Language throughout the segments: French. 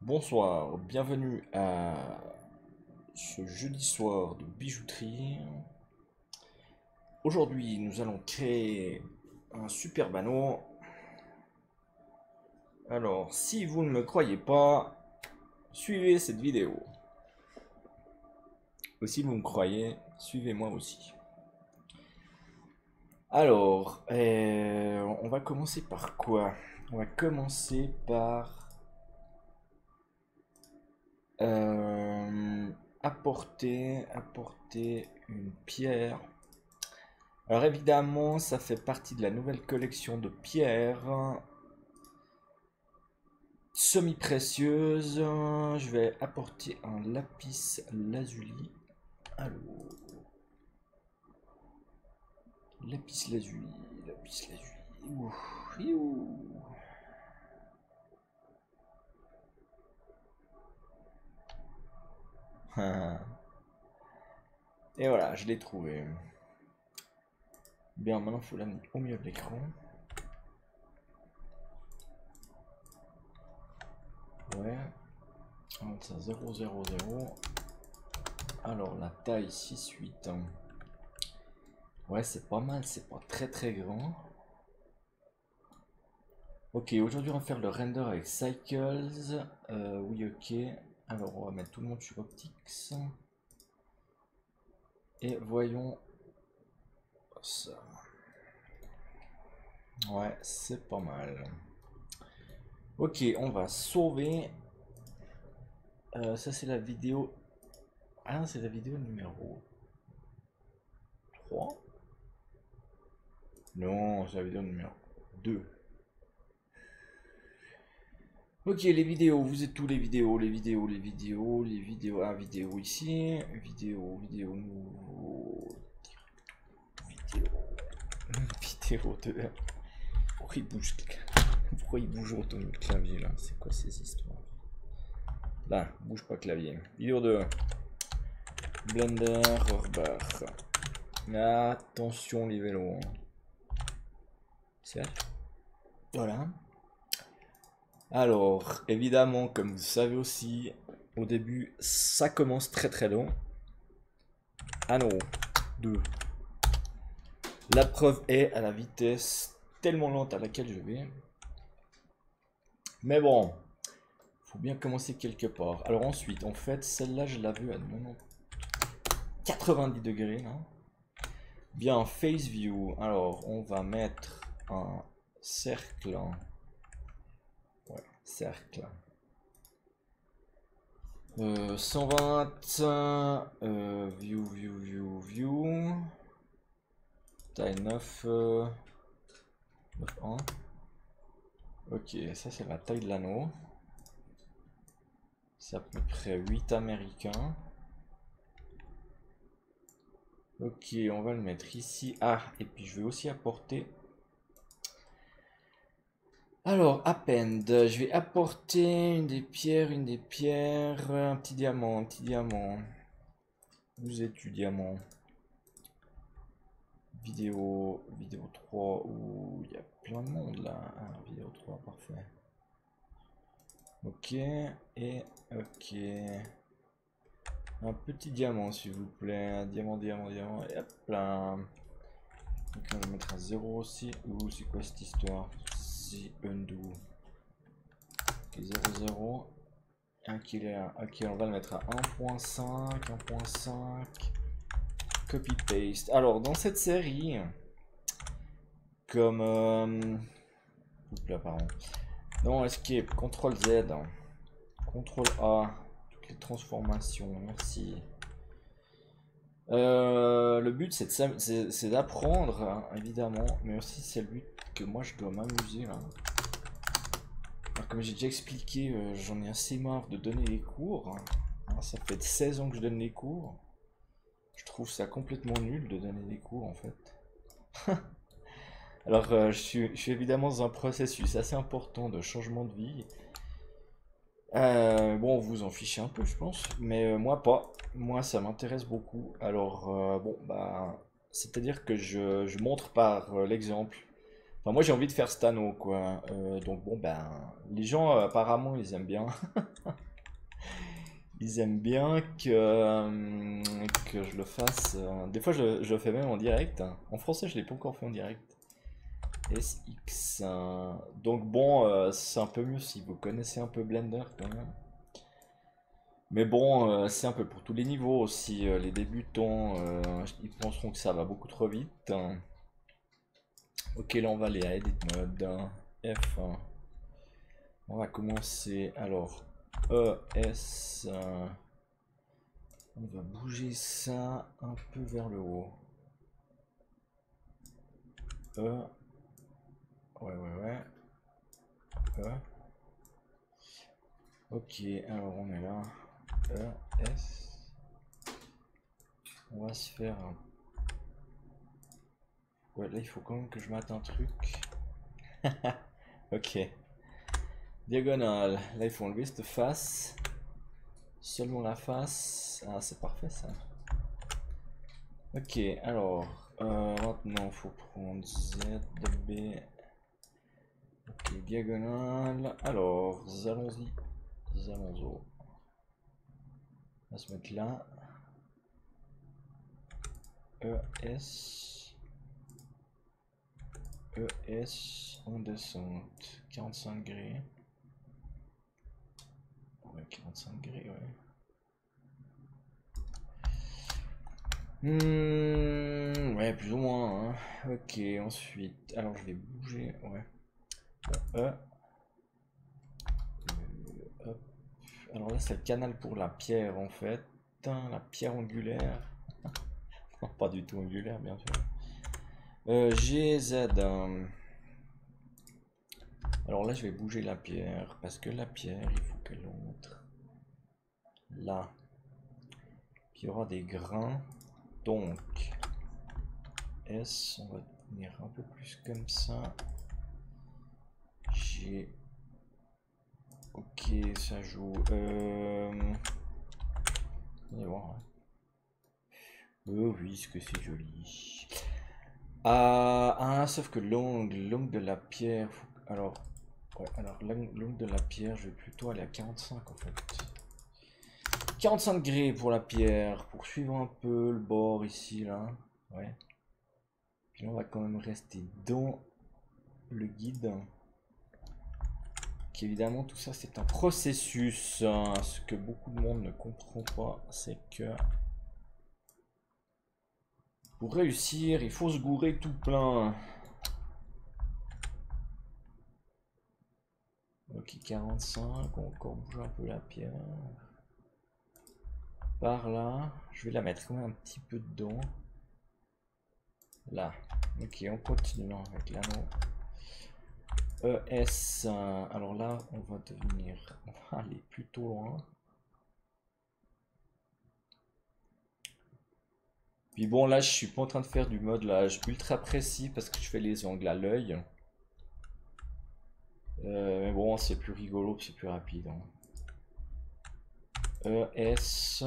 Bonsoir, bienvenue à ce jeudi soir de bijouterie. Aujourd'hui, nous allons créer un super banneau. Alors, si vous ne me croyez pas, suivez cette vidéo. Ou si vous me croyez, suivez-moi aussi. Alors, on va commencer par quoi? On va commencer par apporter une pierre. Alors évidemment, ça fait partie de la nouvelle collection de pierres semi-précieuses. Je vais apporter un lapis lazuli. Alors, lapis lazuli. Ouh, iou. Et voilà, je l'ai trouvé. Bien, maintenant il faut l'amener au milieu de l'écran. Ouais. On va ça 0, 0, 0. Alors la taille 6, 8. Ouais, c'est pas mal, c'est pas très très grand. Ok, aujourd'hui on va faire le render avec Cycles. Oui, ok. Alors on va mettre tout le monde sur Optics. Et voyons ça. Ouais, c'est pas mal. Ok, on va sauver. Ça c'est la vidéo. Ah, c'est la vidéo numéro 3. Non, c'est la vidéo numéro 2. Ok, les vidéos, vous êtes tous les vidéos. Ah, vidéo ici. Vidéo, nouveau. Vidéo de. Pourquoi il bouge autant le clavier là? C'est quoi ces histoires? Là, bouge pas clavier. Vidéo de Blender, bar. Attention les vélos. C'est voilà. Alors, évidemment, comme vous savez aussi, au début, ça commence très très long. Ah non, 2. La preuve est à la vitesse tellement lente à laquelle je vais. Mais bon, faut bien commencer quelque part. Alors ensuite, en fait, celle-là, je l'ai vue à 90 degrés. Là. Bien, face view. Alors, on va mettre un cercle. Ouais, cercle. 120. View. Taille 9. 9.1. Ok, ça c'est la taille de l'anneau. C'est à peu près 8 américains. Ok, on va le mettre ici. Ah, et puis je vais aussi apporter... Alors, append. Je vais apporter une des pierres. Un petit diamant. Vous êtes du diamant. Vidéo 3. Ouh, il y a plein de monde là. Ah, vidéo 3, parfait. Ok, et ok. Un petit diamant s'il vous plaît. Un diamant, et hop là. Donc on va mettre un 0 aussi. Ouh, c'est quoi cette histoire? Si undo. Ok, 0, 0. Un killer. Ok, on va le mettre à 1.5. Copy paste. Alors, dans cette série, comme. Oups là, pardon. Non, escape, CTRL Z. CTRL A. Toutes les transformations, merci. Le but c'est d'apprendre, hein, évidemment, mais aussi c'est le but que moi je dois m'amuser là. Alors, comme j'ai déjà expliqué, j'en ai assez marre de donner les cours. Hein, ça fait 16 ans que je donne les cours. Je trouve ça complètement nul de donner des cours en fait. Alors je suis évidemment dans un processus assez important de changement de vie. Bon, vous en fichez un peu, je pense, mais moi pas. Moi, ça m'intéresse beaucoup. Alors, bon, bah, c'est-à-dire que je montre par l'exemple. Enfin, moi j'ai envie de faire Stano, quoi. Donc bon, ben, les gens apparemment ils aiment bien. Ils aiment bien que je le fasse. Des fois je le fais même en direct. En français, je l'ai pas encore fait en direct. SX. Donc bon, c'est un peu mieux si vous connaissez un peu Blender quand même. Mais bon, c'est un peu pour tous les niveaux aussi. Les débutants, ils penseront que ça va beaucoup trop vite. Ok, là on va aller à Edit Mode. F. On va commencer. Alors, ES. On va bouger ça un peu vers le haut. E. Ouais. E. Ok, alors on est là. E, S. On va se faire un... Ouais, là il faut quand même que je mette un truc. Ok. Diagonale. Là il faut enlever cette face. Seulement la face. Ah, c'est parfait ça. Ok, alors. Maintenant il faut prendre Z, B. Ok, diagonale. Alors, allons-y. Allons-y. On va se mettre là. ES. ES. On descend. 45 degrés. Ouais, 45 degrés, ouais. Ouais, plus ou moins. Hein. Ok, ensuite. Alors, je vais bouger. Ouais. Bon, hop. Alors là, c'est le canal pour la pierre, en fait. La pierre angulaire. Non, pas du tout angulaire, bien sûr. GZ. Alors là, je vais bouger la pierre. Parce que la pierre, il faut qu'elle entre là. Puis il y aura des grains. Donc, S, on va tenir un peu plus comme ça. G. Ok, ça joue. On va voir. Oh oui, ce que c'est joli. Sauf que l'angle de la pierre. Alors, ouais, alors l'angle de la pierre, je vais plutôt aller à 45 en fait. 45 degrés pour la pierre, pour suivre un peu le bord ici, là. Ouais. Puis là, on va quand même rester dans le guide. Évidemment, tout ça, c'est un processus. Hein. Ce que beaucoup de monde ne comprend pas, c'est que pour réussir, il faut se gourer tout plein. Ok, 45, on encore bouge un peu la pierre. Par là, je vais la mettre quand même un petit peu dedans. Là. Ok, on continue avec l'anneau. ES. Alors là, on va aller plutôt loin. Puis bon, là, je suis pas en train de faire du modelage ultra précis parce que je fais les angles à l'œil. Mais bon, c'est plus rigolo, c'est plus rapide. Hein. ES.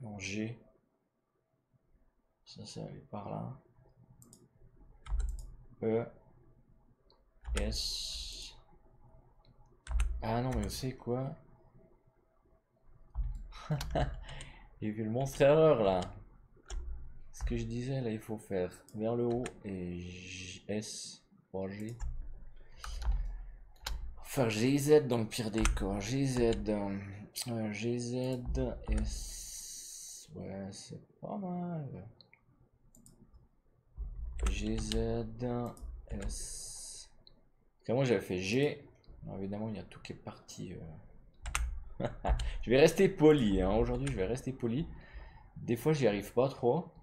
Non, G. Ça va aller par là. S. Ah non, mais vous savez quoi? J'ai vu le monstre erreur là. Ce que je disais là, il faut faire vers le haut et S. Pas G. Faire GZ dans le pire des cas. GZ. GZ. S. Ouais, c'est pas mal. GZ. S. Parce que moi j'avais fait G. Alors, évidemment, il y a tout qui est parti. Je vais rester poli. Hein. Aujourd'hui, je vais rester poli. Des fois, j'y arrive pas trop.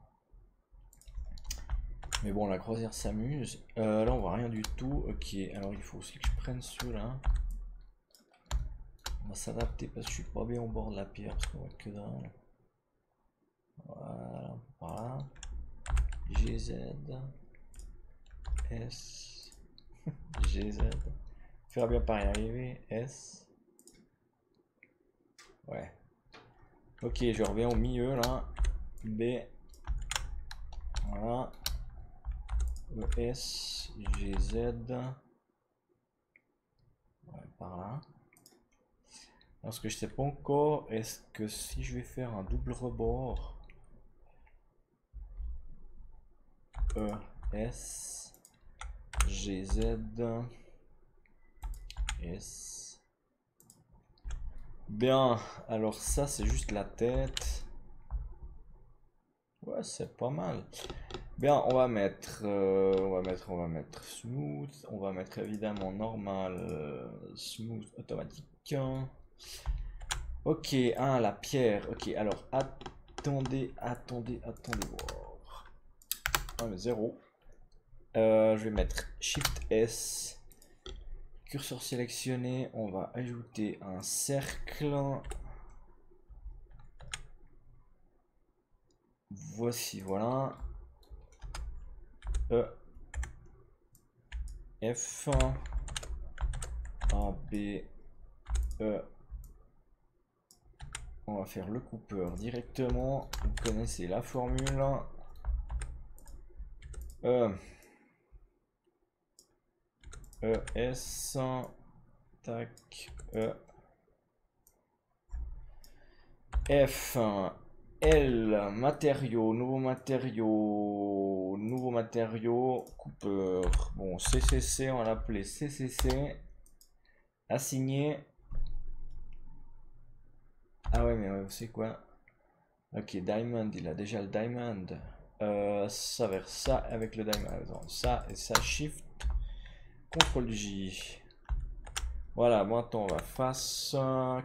Mais bon, la croisière s'amuse. Là, on voit rien du tout. Ok, alors il faut aussi que je prenne ceux-là. On va s'adapter parce que je suis pas bien au bord de la pierre. Parce qu'on voit que dalle. Voilà, par là. GZ. S. GZ. Faire bien par y arriver. S. Ouais. Ok, je reviens au milieu là. B. Voilà. ES, GZ. Ouais, par là. Alors, ce que je sais pas encore, est-ce que si je vais faire un double rebord, ES, GZ, S. Bien, alors ça c'est juste la tête. Ouais, c'est pas mal. Bien, on va mettre smooth, on va mettre évidemment normal, smooth, automatique. Ok, la pierre. Ok, alors attendez. Voir. Ah, mais 0. Je vais mettre Shift S. Curseur sélectionné, on va ajouter un cercle. Voici, voilà. F, A, B, E. On va faire le coupeur directement. Vous connaissez la formule. S, tac, F, L, matériaux, nouveau matériau, coupeur. Bon, CCC, on va l'appeler CCC. Assigné. Ah ouais, mais c'est quoi? Ok, Diamond, il a déjà le Diamond. Ça vers ça avec le Diamond. Ça et ça, Shift, CTRL J. Voilà, maintenant on va face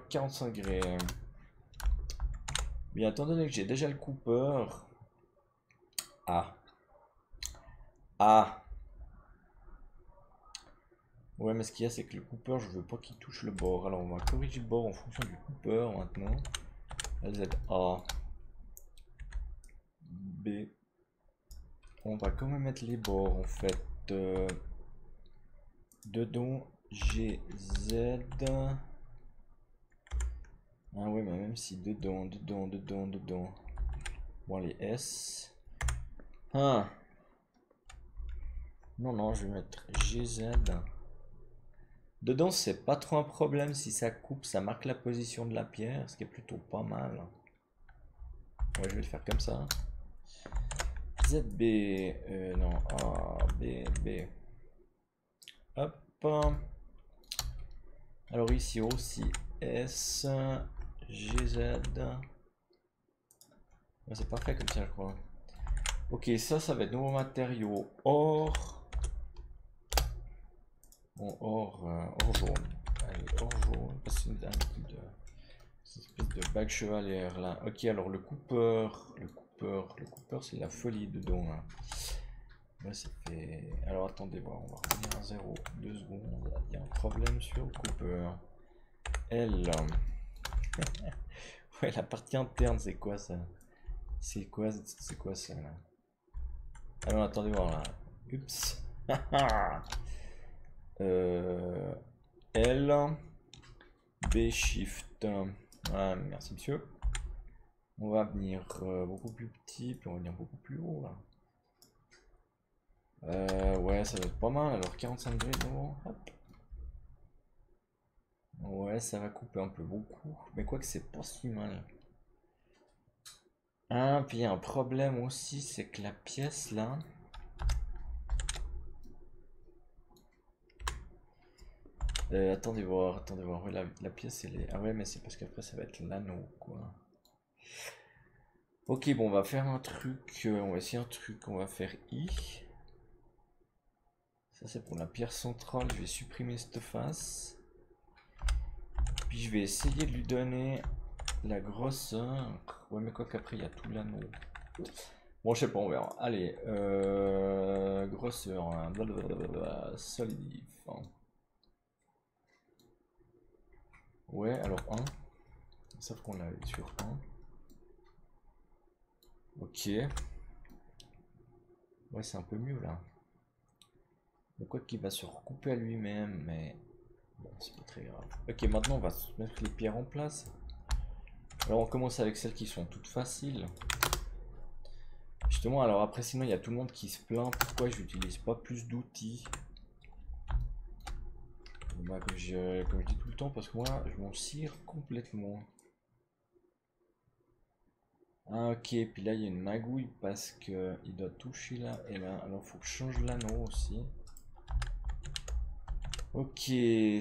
45 degrés. Bien, étant donné que j'ai déjà le coupeur. Ouais, mais ce qu'il y a, c'est que le coupeur, je veux pas qu'il touche le bord. Alors, on va corriger le bord en fonction du coupeur maintenant. Z, A, B. On va quand même mettre les bords en fait. Dedans, G, Z. Ah ouais, mais même si dedans. Bon, les S. Non, je vais mettre GZ. Dedans, c'est pas trop un problème si ça coupe, ça marque la position de la pierre, ce qui est plutôt pas mal. Ouais, je vais le faire comme ça. ZB, non, A, B, B. Hop. Alors ici aussi, S, GZ. Ouais, c'est parfait comme ça, je crois. Ok, ça va être nouveau matériau. Or. Bon, or jaune. Allez, or jaune. Parce une espèce de bague chevalière là. Ok, alors le coupeur, c'est la folie dedans. Hein. Là, ça fait. Alors attendez, bon, on va revenir à 0, 2 secondes. Il y a un problème sur le coupeur. L. Ouais, la partie interne, c'est quoi ça? C'est quoi ça là? Alors attendez voir là. Oups. L. B shift. Ah, merci monsieur. On va venir beaucoup plus petit, puis on va venir beaucoup plus haut là. Ouais, ça va être pas mal. Alors 45 degrés de nouveau. Hop. Ouais, ça va couper un peu beaucoup. Mais quoi que c'est pas si mal. Ah, puis il y a un problème aussi, c'est que la pièce là. Attendez voir. Ouais, la pièce elle est. Ah ouais, mais c'est parce qu'après ça va être l'anneau quoi. Ok, bon, on va faire un truc. On va essayer un truc. On va faire I. Ça, c'est pour la pierre centrale. Je vais supprimer cette face. Puis je vais essayer de lui donner la grosseur. Ouais, mais quoi qu'après, il y a tout l'anneau. Bon, je sais pas, on verra. Allez, grosseur. Hein, solidif. Hein. Ouais, alors 1. Sauf qu'on l'avait sur 1. Ok. Ouais, c'est un peu mieux là. Donc, quoi qu'il va se recouper à lui-même, mais bon, c'est pas très grave. Ok, maintenant on va se mettre les pierres en place. Alors on commence avec celles qui sont toutes faciles. Justement, alors après, sinon, il y a tout le monde qui se plaint. Pourquoi je n'utilise pas plus d'outils? Bah, comme je dis tout le temps, parce que moi, je m'en cire complètement. Ah, ok, puis là, il y a une magouille parce que il doit toucher là et là. Alors, faut que je change l'anneau aussi. Ok,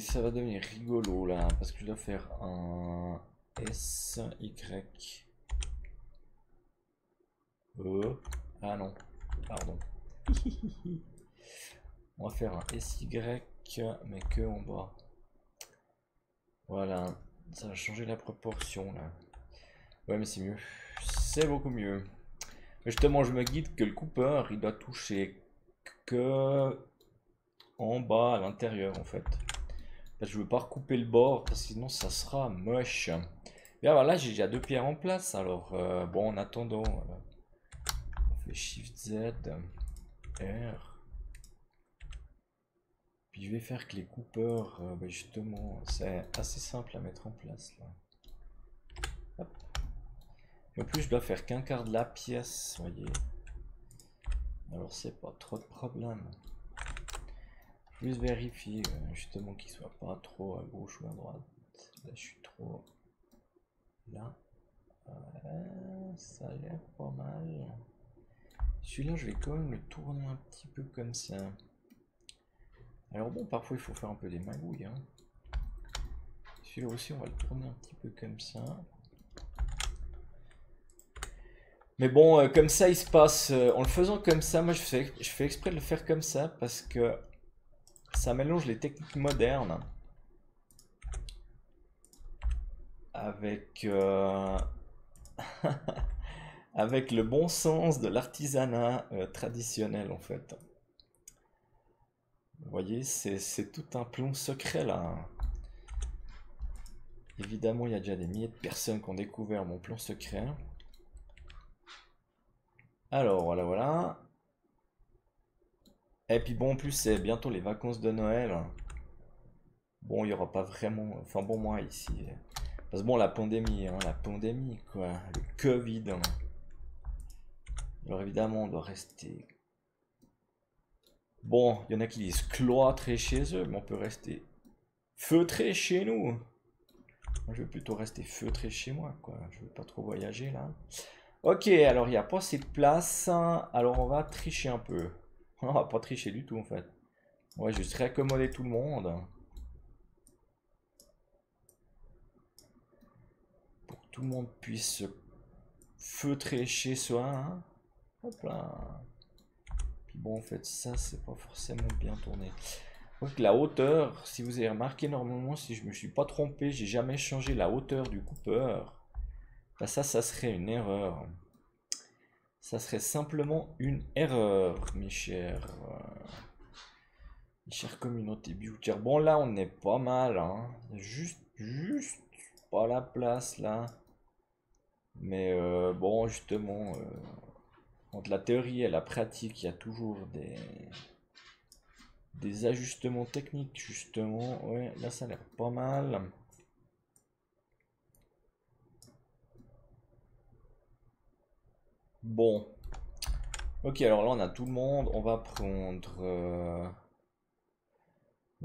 ça va devenir rigolo là, parce que je dois faire un S, Y, E. Ah non, pardon. On va faire un SY, mais que en bas. Voilà, ça va changer la proportion là. Ouais, mais c'est mieux. C'est beaucoup mieux. Mais justement, je me guide que le Cooper, il doit toucher que en bas à l'intérieur en fait. Je veux pas recouper le bord parce que sinon ça sera moche. Et alors là, j'ai déjà deux pierres en place. Alors, bon, en attendant, on fait Shift Z, R. Puis je vais faire que les coupeurs, justement, c'est assez simple à mettre en place là. Hop. Et en plus, je dois faire qu'un quart de la pièce, voyez. Alors, c'est pas trop de problème. Juste vérifier justement qu'il soit pas trop à gauche ou à droite. Là, je suis trop là. Ça a l'air pas mal. Celui-là, je vais quand même le tourner un petit peu comme ça. Alors bon, parfois il faut faire un peu des magouilles. Hein. Celui-là aussi, on va le tourner un petit peu comme ça. Mais bon, comme ça, il se passe. En le faisant comme ça, moi je fais exprès de le faire comme ça parce que ça mélange les techniques modernes avec, avec le bon sens de l'artisanat traditionnel en fait. Vous voyez, c'est tout un plomb secret là. Évidemment, il y a déjà des milliers de personnes qui ont découvert mon plomb secret. Alors, voilà, voilà. Et puis bon, en plus, c'est bientôt les vacances de Noël. Bon, il n'y aura pas vraiment... Enfin bon, moi, ici... Parce que bon, la pandémie, hein, quoi. Le Covid. Hein. Alors évidemment, on doit rester... Bon, il y en a qui disent cloîtrés chez eux, mais on peut rester feutré chez nous. Moi, je veux plutôt rester feutré chez moi, quoi. Je veux pas trop voyager, là. Ok, alors il n'y a pas assez de place. Alors on va tricher un peu. On va pas tricher du tout, en fait. On va juste réaccommoder tout le monde. Pour que tout le monde puisse se feutrer chez soi. Hein. Hop là. Puis bon, en fait, ça, c'est pas forcément bien tourné. Donc la hauteur, si vous avez remarqué, normalement, si je me suis pas trompé, j'ai jamais changé la hauteur du Cooper. Bah, ça serait une erreur. Ça serait simplement une erreur, mes chers communautés bioutières. Bon, là, on est pas mal, hein. Juste pas la place, là. Mais bon, justement, entre la théorie et la pratique, il y a toujours des ajustements techniques, justement. Ouais, là, ça a l'air pas mal. Bon. Ok, alors là, on a tout le monde. On va prendre...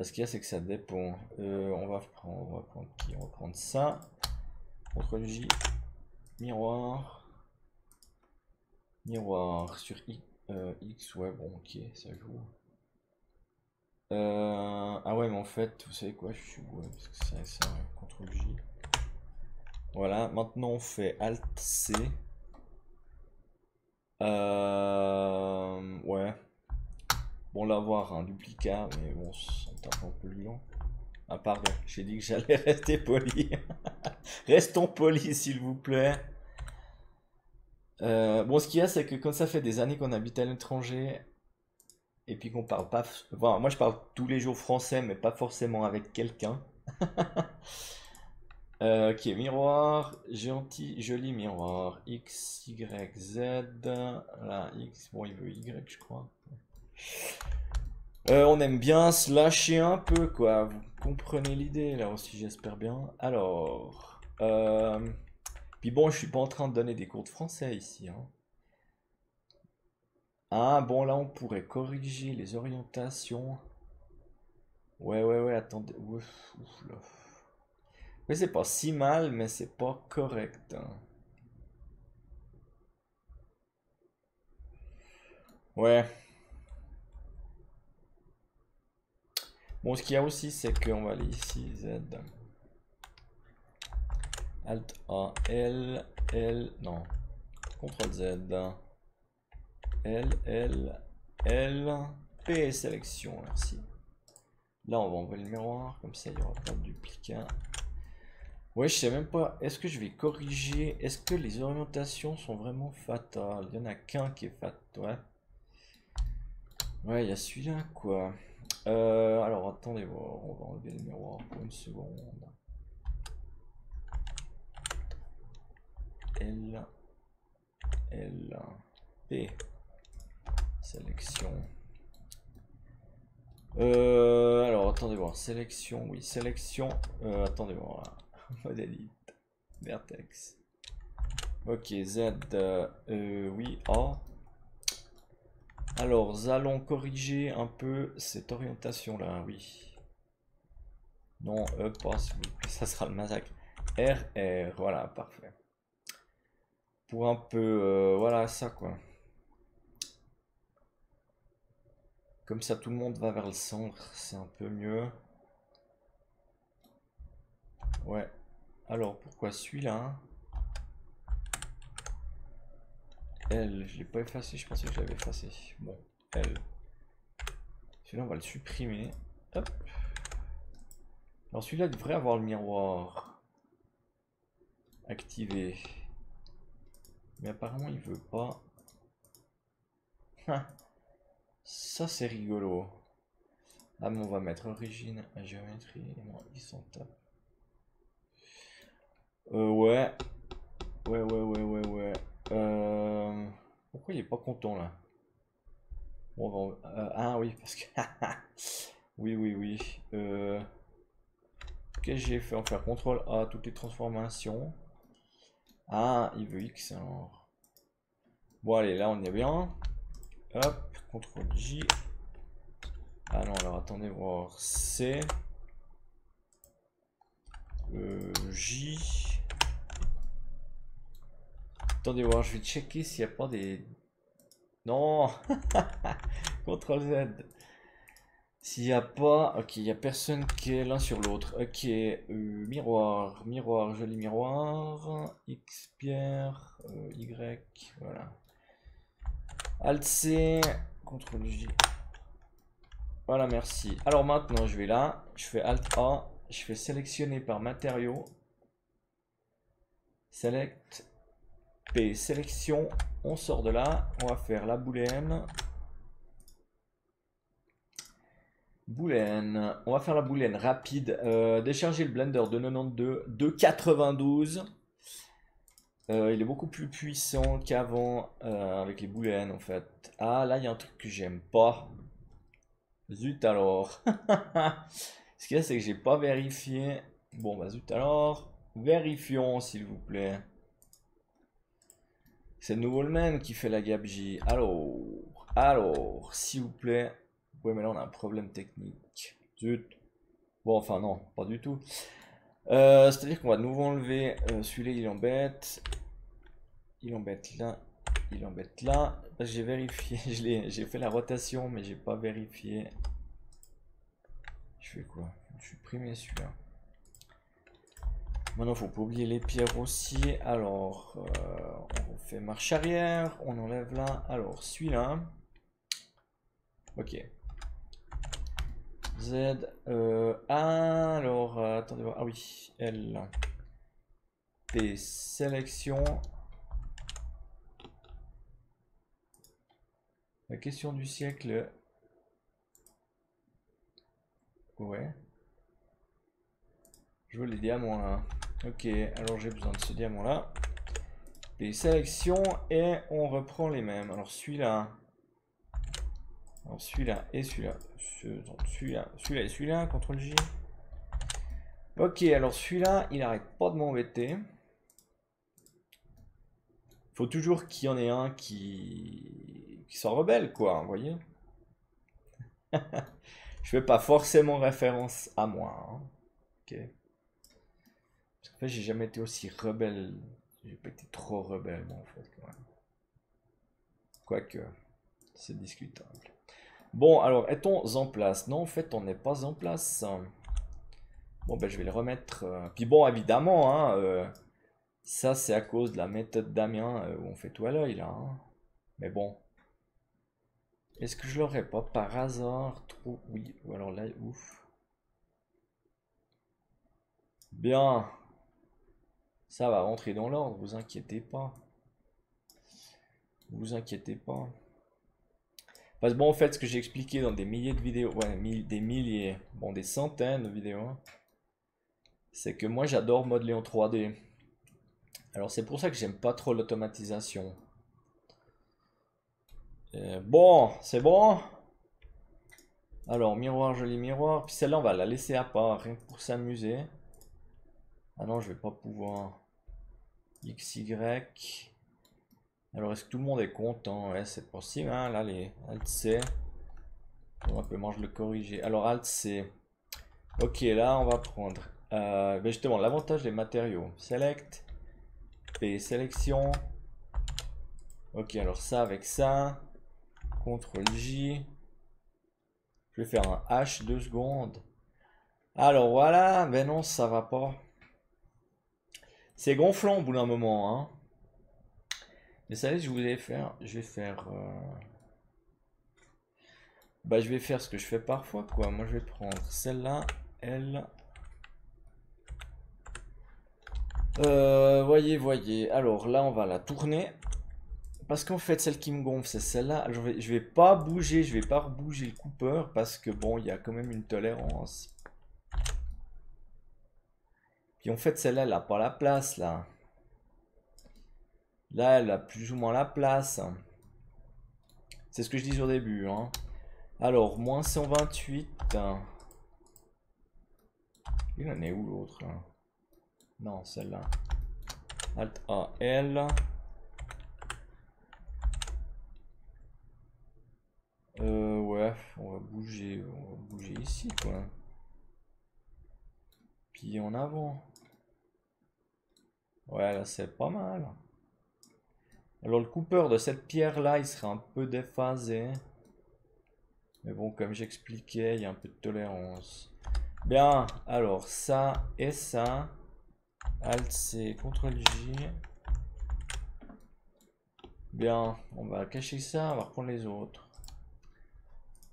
ce qu'il y a, c'est que ça dépend. On va prendre qui? On va prendre ça. CTRL J. Miroir. Miroir sur X. Ouais, bon, ok, ça joue. Ah ouais, mais en fait, vous savez quoi? Je suis ouais, parce que c'est ça, CTRL J. Voilà, maintenant on fait Alt C. Ouais. Bon, là, avoir un duplicat, mais bon, ça tape un peu lent. Ah, pardon, j'ai dit que j'allais rester poli. Restons polis, s'il vous plaît. Bon, ce qu'il y a, c'est que quand ça fait des années qu'on habite à l'étranger, et puis qu'on parle pas... Enfin, moi, je parle tous les jours français, mais pas forcément avec quelqu'un. Ok, miroir, gentil, joli miroir. X, Y, Z. Là, X, bon, il veut Y, je crois. On aime bien se lâcher un peu, quoi. Vous comprenez l'idée, là aussi, j'espère bien. Alors... Puis bon, je suis pas en train de donner des cours de français ici. Hein. Ah, bon, là, on pourrait corriger les orientations. Ouais, attendez. Ouf, ouf, là. Mais c'est pas si mal, mais c'est pas correct, hein. Ouais. Bon, ce qu'il y a aussi, c'est qu'on va aller ici, Z. Alt A, L, L, non. CTRL Z. L, P, sélection, merci. Là, on va enlever le miroir, comme ça, il n'y aura pas de duplicat. Ouais, je sais même pas, est-ce que je vais corriger, est-ce que les orientations sont vraiment fatales? Il y en a qu'un qui est fatal, ouais. Ouais, il y a celui-là, quoi. Alors, attendez voir, on va enlever le miroir pour une seconde. L, P, sélection. Alors, attendez voir, sélection, oui, sélection. Attendez voir, modélite, vertex. Ok, Z, oui, A. Alors, nous allons corriger un peu cette orientation-là, oui. Non, pas, s'il vous plaît, ça sera le massacre. R, voilà, parfait. Pour un peu, voilà, ça, quoi. Comme ça, tout le monde va vers le centre, c'est un peu mieux. Ouais. Alors, pourquoi celui-là? L, je l'ai pas effacé, je pensais que je l'avais effacé. Bon, L. Celui-là, on va le supprimer. Hop. Alors, celui-là devrait avoir le miroir activé. Mais apparemment, il veut pas. Ça, c'est rigolo. Ah, mais on va mettre origine à géométrie. Non, ils sont top. Ouais. Ouais. Pourquoi il est pas content là? Bon, ah oui, parce que. Oui. Qu'est-ce que j'ai fait? En faire CTRL A, toutes les transformations. Ah, il veut X alors. Bon, allez, là on est bien. Hop, CTRL J. Ah non, alors attendez voir. C. J. Attendez voir, je vais checker s'il n'y a pas des. Non. CTRL Z. S'il n'y a pas. Ok, il n'y a personne qui est l'un sur l'autre. Ok, miroir, joli miroir. X, pierre, Y, voilà. Alt C, CTRL J. Voilà, merci. Alors maintenant, je vais là, je fais Alt A, je fais sélectionner par matériaux. Select P, sélection. On sort de là, on va faire la booléenne. Booléenne, on va faire la booléenne rapide. Décharger le Blender de 92, de 92. Il est beaucoup plus puissant qu'avant avec les booléennes en fait. Ah là il y a un truc que j'aime pas. Zut alors. Ce qu'il y a c'est que j'ai pas vérifié. Bon bah zut alors. Vérifions s'il vous plaît. C'est le nouveau le même qui fait la gabegie. Alors, s'il vous plaît. Ouais mais là on a un problème technique. Zut. Bon enfin non, pas du tout. C'est-à-dire qu'on va de nouveau enlever celui-là il embête. Il embête là. Il embête là. J'ai vérifié. J'ai fait la rotation mais j'ai pas vérifié. Je fais quoi? Je supprimer celui-là. Maintenant faut pas oublier les pierres aussi. Alors on fait marche arrière. On enlève là. Alors celui-là. Ok. Z. Alors attendez voir. Ah oui. L. P. Sélection. La question du siècle. Ouais. Je veux les diamants là. Ok, alors j'ai besoin de ce diamant là. Des sélections et on reprend les mêmes. Alors celui-là. Alors celui-là et celui-là. Celui-là et celui-là. CTRL J. Ok, alors celui-là, il arrête pas de m'embêter. Faut toujours qu'il y en ait un qui qui soit rebelle, quoi, vous voyez. Je fais pas forcément référence à moi, hein. Ok. Parce qu'en fait, j'ai jamais été aussi rebelle. J'ai pas été trop rebelle, moi, en fait, quand même. Quoique, c'est discutable. Bon, alors, est-on en place? Non, en fait, on n'est pas en place. Bon, ben, je vais le remettre. Puis bon, évidemment, hein, ça, c'est à cause de la méthode Damien où on fait tout à l'œil, là, hein. Mais bon. Est-ce que je l'aurais pas par hasard trop... Oui, ou alors là, ouf. Bien. Ça va rentrer dans l'ordre, vous inquiétez pas. Vous inquiétez pas. Parce que bon, en fait, ce que j'ai expliqué dans des milliers de vidéos, ouais, des milliers, bon, des centaines de vidéos, hein, c'est que moi, j'adore modeler en 3D. Alors, c'est pour ça que j'aime pas trop l'automatisation. Bon, c'est bon. Alors, miroir, joli miroir. Puis celle-là, on va la laisser à part, rien que pour s'amuser. Ah non, je vais pas pouvoir. XY. Alors, est-ce que tout le monde est content? Ouais, c'est possible, hein. Là, les Alt-C. On peut manger le corriger. Alors, Alt-C. Ok, là, on va prendre. Ben justement, l'avantage des matériaux. Select. P, sélection. Ok, alors ça avec ça. CTRL-J. Je vais faire un H 2 secondes. Alors voilà, ben non, ça va pas. C'est gonflant au bout d'un moment, hein. Mais ça, je voulais faire. Je vais faire. Bah, je vais faire ce que je fais parfois, quoi. Moi, je vais prendre celle-là, elle. Voyez, voyez. Alors là, on va la tourner. Parce qu'en fait, celle qui me gonfle, c'est celle-là. Je vais pas bouger, je vais pas rebouger le coupeur parce que bon, il y a quand même une tolérance. Puis en fait, celle-là, elle a pas la place, là. Là, elle a plus ou moins la place. C'est ce que je disais au début, hein. Alors, moins 128. Il en est où l'autre, là? Non, celle-là. Alt A, L. Ouais, on va bouger ici, quoi. Puis en avant. Ouais, là, c'est pas mal. Alors, le coupeur de cette pierre-là, il sera un peu déphasé. Mais bon, comme j'expliquais, il y a un peu de tolérance. Bien, alors, ça et ça. Alt-C, CTRL-J. Bien, on va cacher ça, on va reprendre les autres.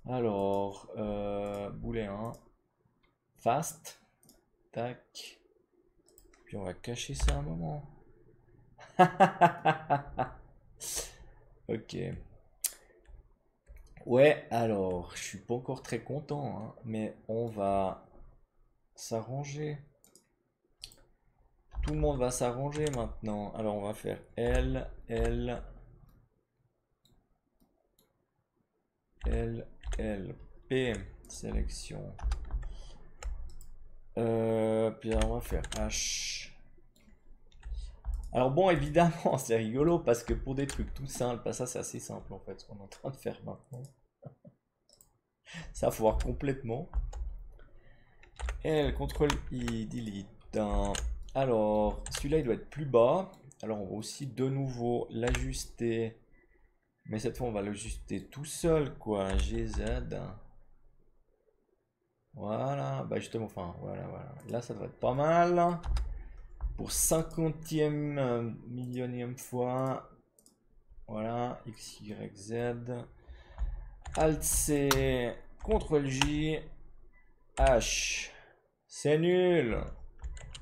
Alors, boulet 1. Fast. Tac. Puis on va cacher ça un moment. Ok. Ouais, alors, je suis pas encore très content, hein, mais on va s'arranger. Tout le monde va s'arranger maintenant. Alors, on va faire L, L, L, L, P, sélection. Puis on va faire H. Alors bon, évidemment, c'est rigolo parce que pour des trucs tout simples, ça c'est assez simple en fait, ce qu'on est en train de faire maintenant. Ça va voir complètement. L, CTRL I, delete. Alors, celui-là il doit être plus bas. Alors on va aussi de nouveau l'ajuster. Mais cette fois on va l'ajuster tout seul quoi. GZ. Voilà, bah justement, enfin voilà, voilà. Là ça devrait être pas mal. Pour 50e millionième fois. Voilà, X, Y, Z. Alt C, CTRL J, H. C'est nul.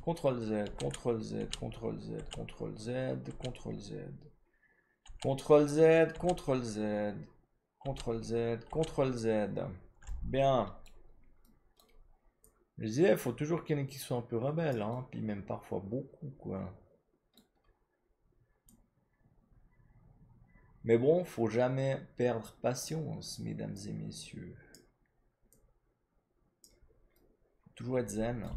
CTRL Z, CTRL Z, CTRL Z, CTRL Z, CTRL Z. CTRL Z, CTRL Z, CTRL Z, CTRL Z. Bien. Je disais, il faut toujours qu'il y en ait qui soient un peu rebelles, hein, puis même parfois beaucoup, quoi. Mais bon, faut jamais perdre patience, mesdames et messieurs. Faut toujours être zen.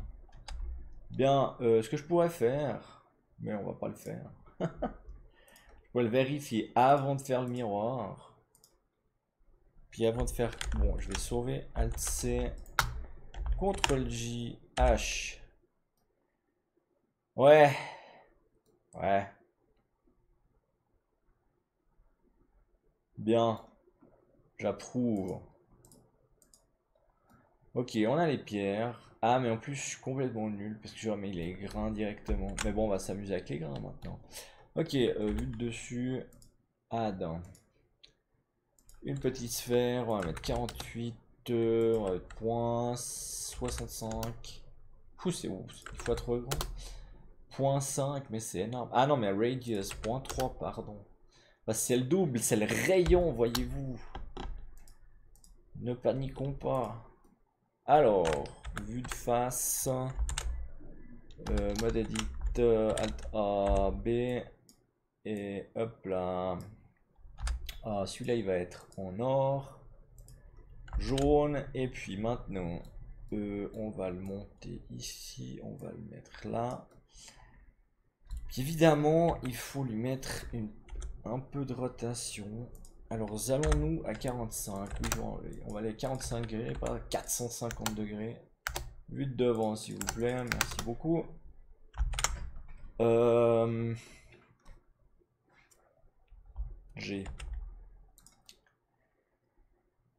Bien, ce que je pourrais faire, mais on va pas le faire. Je pourrais le vérifier avant de faire le miroir. Puis avant de faire... Bon, je vais sauver Alt-C. CTRL-J, H. Ouais. Ouais. Bien. J'approuve. Ok, on a les pierres. Ah, mais en plus, je suis complètement nul parce que je remets les grains directement. Mais bon, on va s'amuser avec les grains maintenant. Ok, vue de dessus. Add. Une petite sphère. On va mettre 48. On va mettre point 65. Pouh, c'est une fois trop grand. Point 5, mais c'est énorme. Ah non, mais radius. Point 3, pardon. Bah, c'est le double, c'est le rayon, voyez-vous. Ne paniquons pas. Alors, vue de face, mode edit, Alt A, B, et hop là. Ah, celui-là il va être en or, jaune, et puis maintenant, on va le monter ici, on va le mettre là. Puis évidemment, il faut lui mettre un peu de rotation. Alors, allons-nous à 45. Oui, on va aller à 45 degrés, pas à 450 degrés. Vue de devant, s'il vous plaît. Merci beaucoup. G.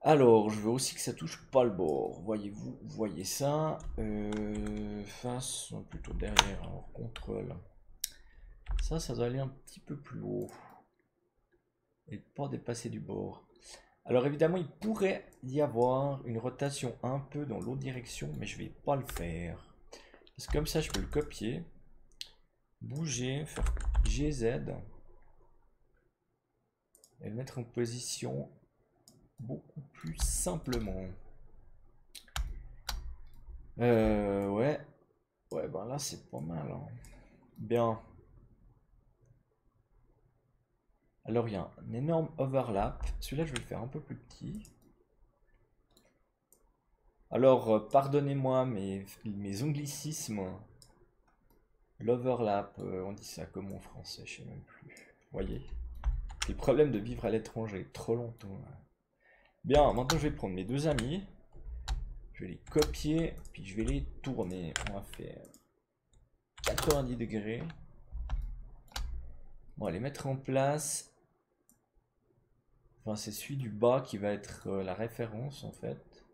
Alors, je veux aussi que ça touche pas le bord. Voyez-vous, voyez ça. Face, plutôt derrière. Alors, contrôle. Ça doit aller un petit peu plus haut. Et pas dépasser du bord. Alors évidemment, il pourrait y avoir une rotation un peu dans l'autre direction, mais je vais pas le faire. Parce que comme ça, je peux le copier, bouger, faire GZ, et le mettre en position beaucoup plus simplement. Ouais. Ouais, ben là, c'est pas mal, hein. Bien. Alors, il y a un énorme overlap. Celui-là, je vais le faire un peu plus petit. Alors, pardonnez-moi mes anglicismes. L'overlap, on dit ça comme en français, je sais même plus. Voyez? C'est le problème de vivre à l'étranger trop longtemps. Bien, maintenant je vais prendre mes deux amis. Je vais les copier, puis je vais les tourner. On va faire 90 degrés. On va les mettre en place. Enfin, c'est celui du bas qui va être la référence en fait.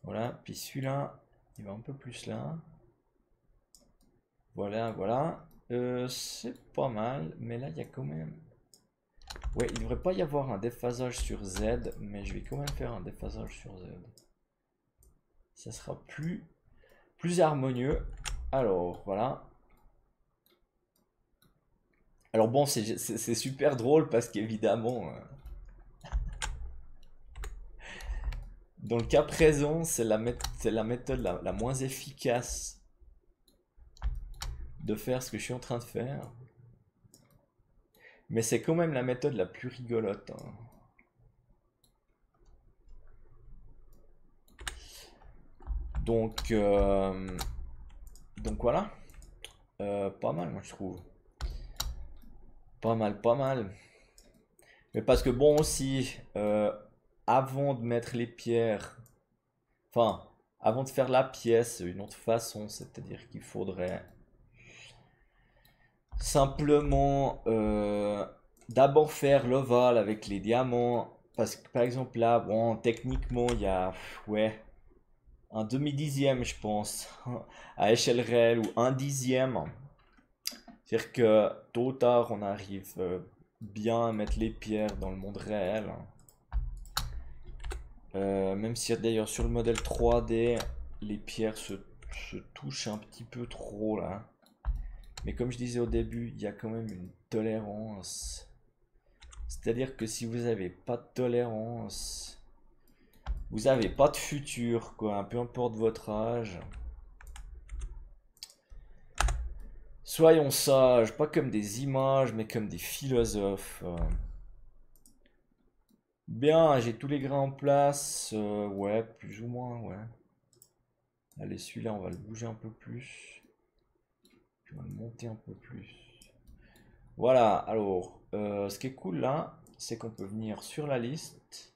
Voilà, puis celui-là, il va un peu plus là. Voilà, voilà. C'est pas mal, mais là, il y a quand même... Ouais, il devrait pas y avoir un déphasage sur Z, mais je vais quand même faire un déphasage sur Z. Ça sera plus harmonieux. Alors, voilà. Alors bon, c'est super drôle parce qu'évidemment, dans le cas présent, c'est la méthode la moins efficace de faire ce que je suis en train de faire. Mais c'est quand même la méthode la plus rigolote, hein. Donc voilà. Pas mal, moi je trouve. Pas mal, pas mal. Mais parce que bon aussi, avant de mettre les pierres, enfin, avant de faire la pièce, une autre façon, c'est-à-dire qu'il faudrait simplement d'abord faire l'ovale avec les diamants. Parce que par exemple là, bon, techniquement, il y a, ouais, un demi-dixième, je pense, à échelle réelle, ou un dixième. C'est-à-dire que tôt ou tard, on arrive bien à mettre les pierres dans le monde réel. Même si d'ailleurs sur le modèle 3D, les pierres se touchent un petit peu trop là. Mais comme je disais au début, il y a quand même une tolérance. C'est-à-dire que si vous n'avez pas de tolérance, vous n'avez pas de futur, quoi, peu importe votre âge. Soyons sages, pas comme des images, mais comme des philosophes. Bien, j'ai tous les grains en place. Ouais, plus ou moins, ouais. Allez, celui-là, on va le bouger un peu plus. Puis on va le monter un peu plus. Voilà, alors, ce qui est cool là, c'est qu'on peut venir sur la liste.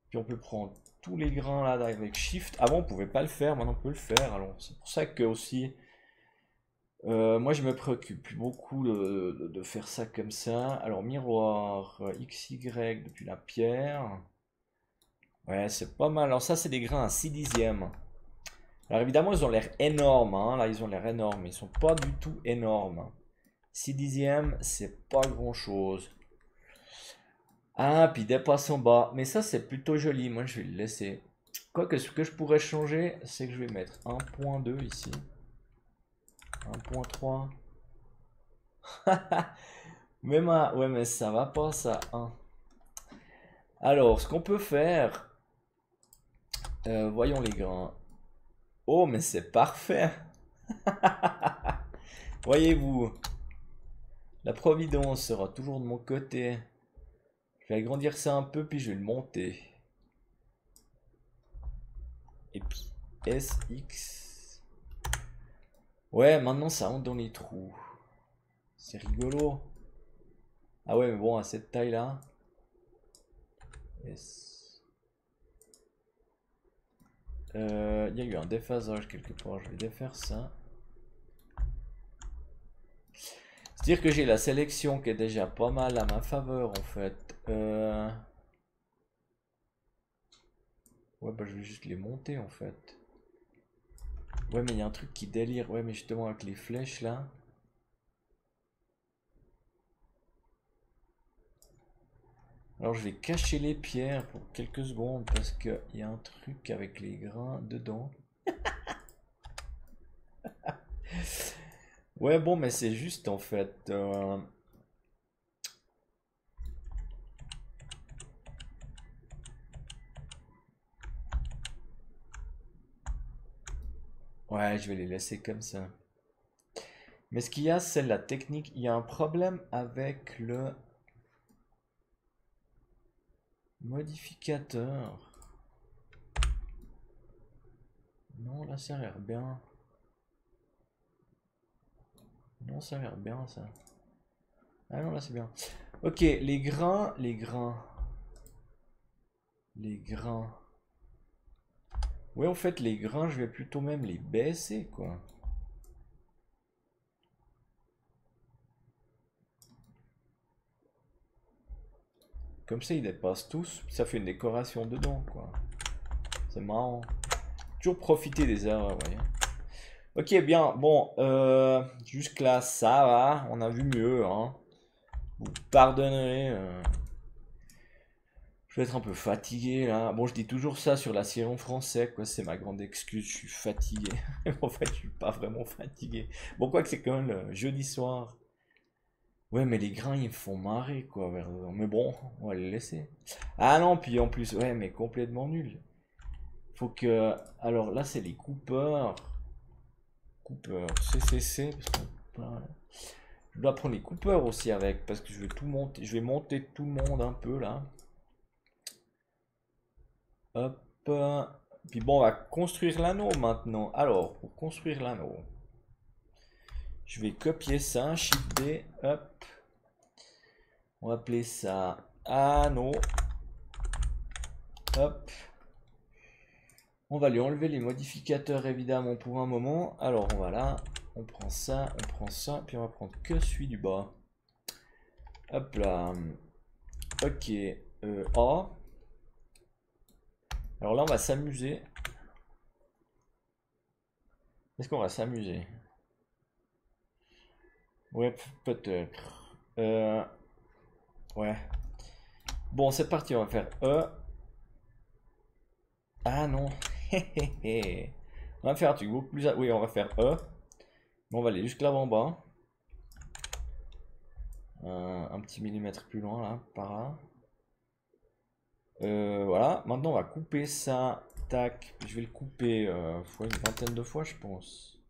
Puis on peut prendre tous les grains là avec Shift. Avant on pouvait pas le faire, maintenant on peut le faire. Alors c'est pour ça que aussi, moi je me préoccupe plus beaucoup de faire ça comme ça. Alors miroir, XY depuis la pierre. Ouais, c'est pas mal. Alors ça c'est des grains à 6 dixièmes. Alors évidemment ils ont l'air énormes, hein. Là ils ont l'air énormes, mais ils sont pas du tout énormes. 6 dixièmes, c'est pas grand chose. Ah, puis dépasse en bas. Mais ça, c'est plutôt joli. Moi, je vais le laisser. Quoique, ce que je pourrais changer, c'est que je vais mettre 1.2 ici. 1.3. Même un... Ouais, mais ça va pas, ça. 1. Alors, ce qu'on peut faire... voyons les grains. Oh, mais c'est parfait. Voyez-vous, la providence sera toujours de mon côté. Je vais agrandir ça un peu, puis je vais le monter. Et puis SX. Ouais, maintenant ça rentre dans les trous. C'est rigolo. Ah ouais, mais bon, à cette taille-là. Yes. Il y a eu un déphasage quelque part. Je vais défaire ça. C'est-à-dire que j'ai la sélection qui est déjà pas mal à ma faveur en fait. Ouais, bah je vais juste les monter en fait. Ouais, mais il y a un truc qui délire. Ouais, mais justement avec les flèches là. Alors je vais cacher les pierres pour quelques secondes parce qu'il y a un truc avec les grains dedans. Ouais, bon, mais c'est juste en fait. Ouais, je vais les laisser comme ça. Mais ce qu'il y a, c'est la technique. Il y a un problème avec le modificateur. Non, là, ça a l'air bien. Non, ça a l'air bien, ça. Ah non, là, c'est bien. Ok, les grains, les grains. Les grains. Ouais, en fait, les grains, je vais plutôt même les baisser, quoi. Comme ça, ils dépassent tous. Ça fait une décoration dedans, quoi. C'est marrant. Toujours profiter des erreurs, voyez. Ok, bien. Bon, jusque-là, ça va. On a vu mieux, hein. Vous pardonnerez. Je vais être un peu fatigué, là. Bon, je dis toujours ça sur la série en français, quoi. C'est ma grande excuse. Je suis fatigué. En fait, je suis pas vraiment fatigué. Bon, quoi que c'est quand même le jeudi soir. Ouais, mais les grains, ils me font marrer, quoi. Mais bon, on va les laisser. Ah non, puis en plus, ouais, mais complètement nul. Faut que... Alors là, c'est les coupeurs. Coupeurs, CCC. Je dois prendre les coupeurs aussi avec, parce que je vais tout monter. Je vais monter tout le monde un peu, là. Hop. Puis bon, on va construire l'anneau maintenant. Alors, pour construire l'anneau, je vais copier ça, Shift D, hop. On va appeler ça anneau. Hop. On va lui enlever les modificateurs évidemment pour un moment. Alors on va là, on prend ça, puis on va prendre que celui du bas. Hop là. Ok. A. Alors là on va s'amuser. Est-ce qu'on va s'amuser? Ouais, peut-être. Ouais. Bon, c'est parti, on va faire E. Ah non. On va faire un truc beaucoup plus... Oui, on va faire E. On va aller jusque là en bas. Un petit millimètre plus loin là, par là. Voilà, maintenant on va couper ça. Tac, je vais le couper une vingtaine de fois, je pense.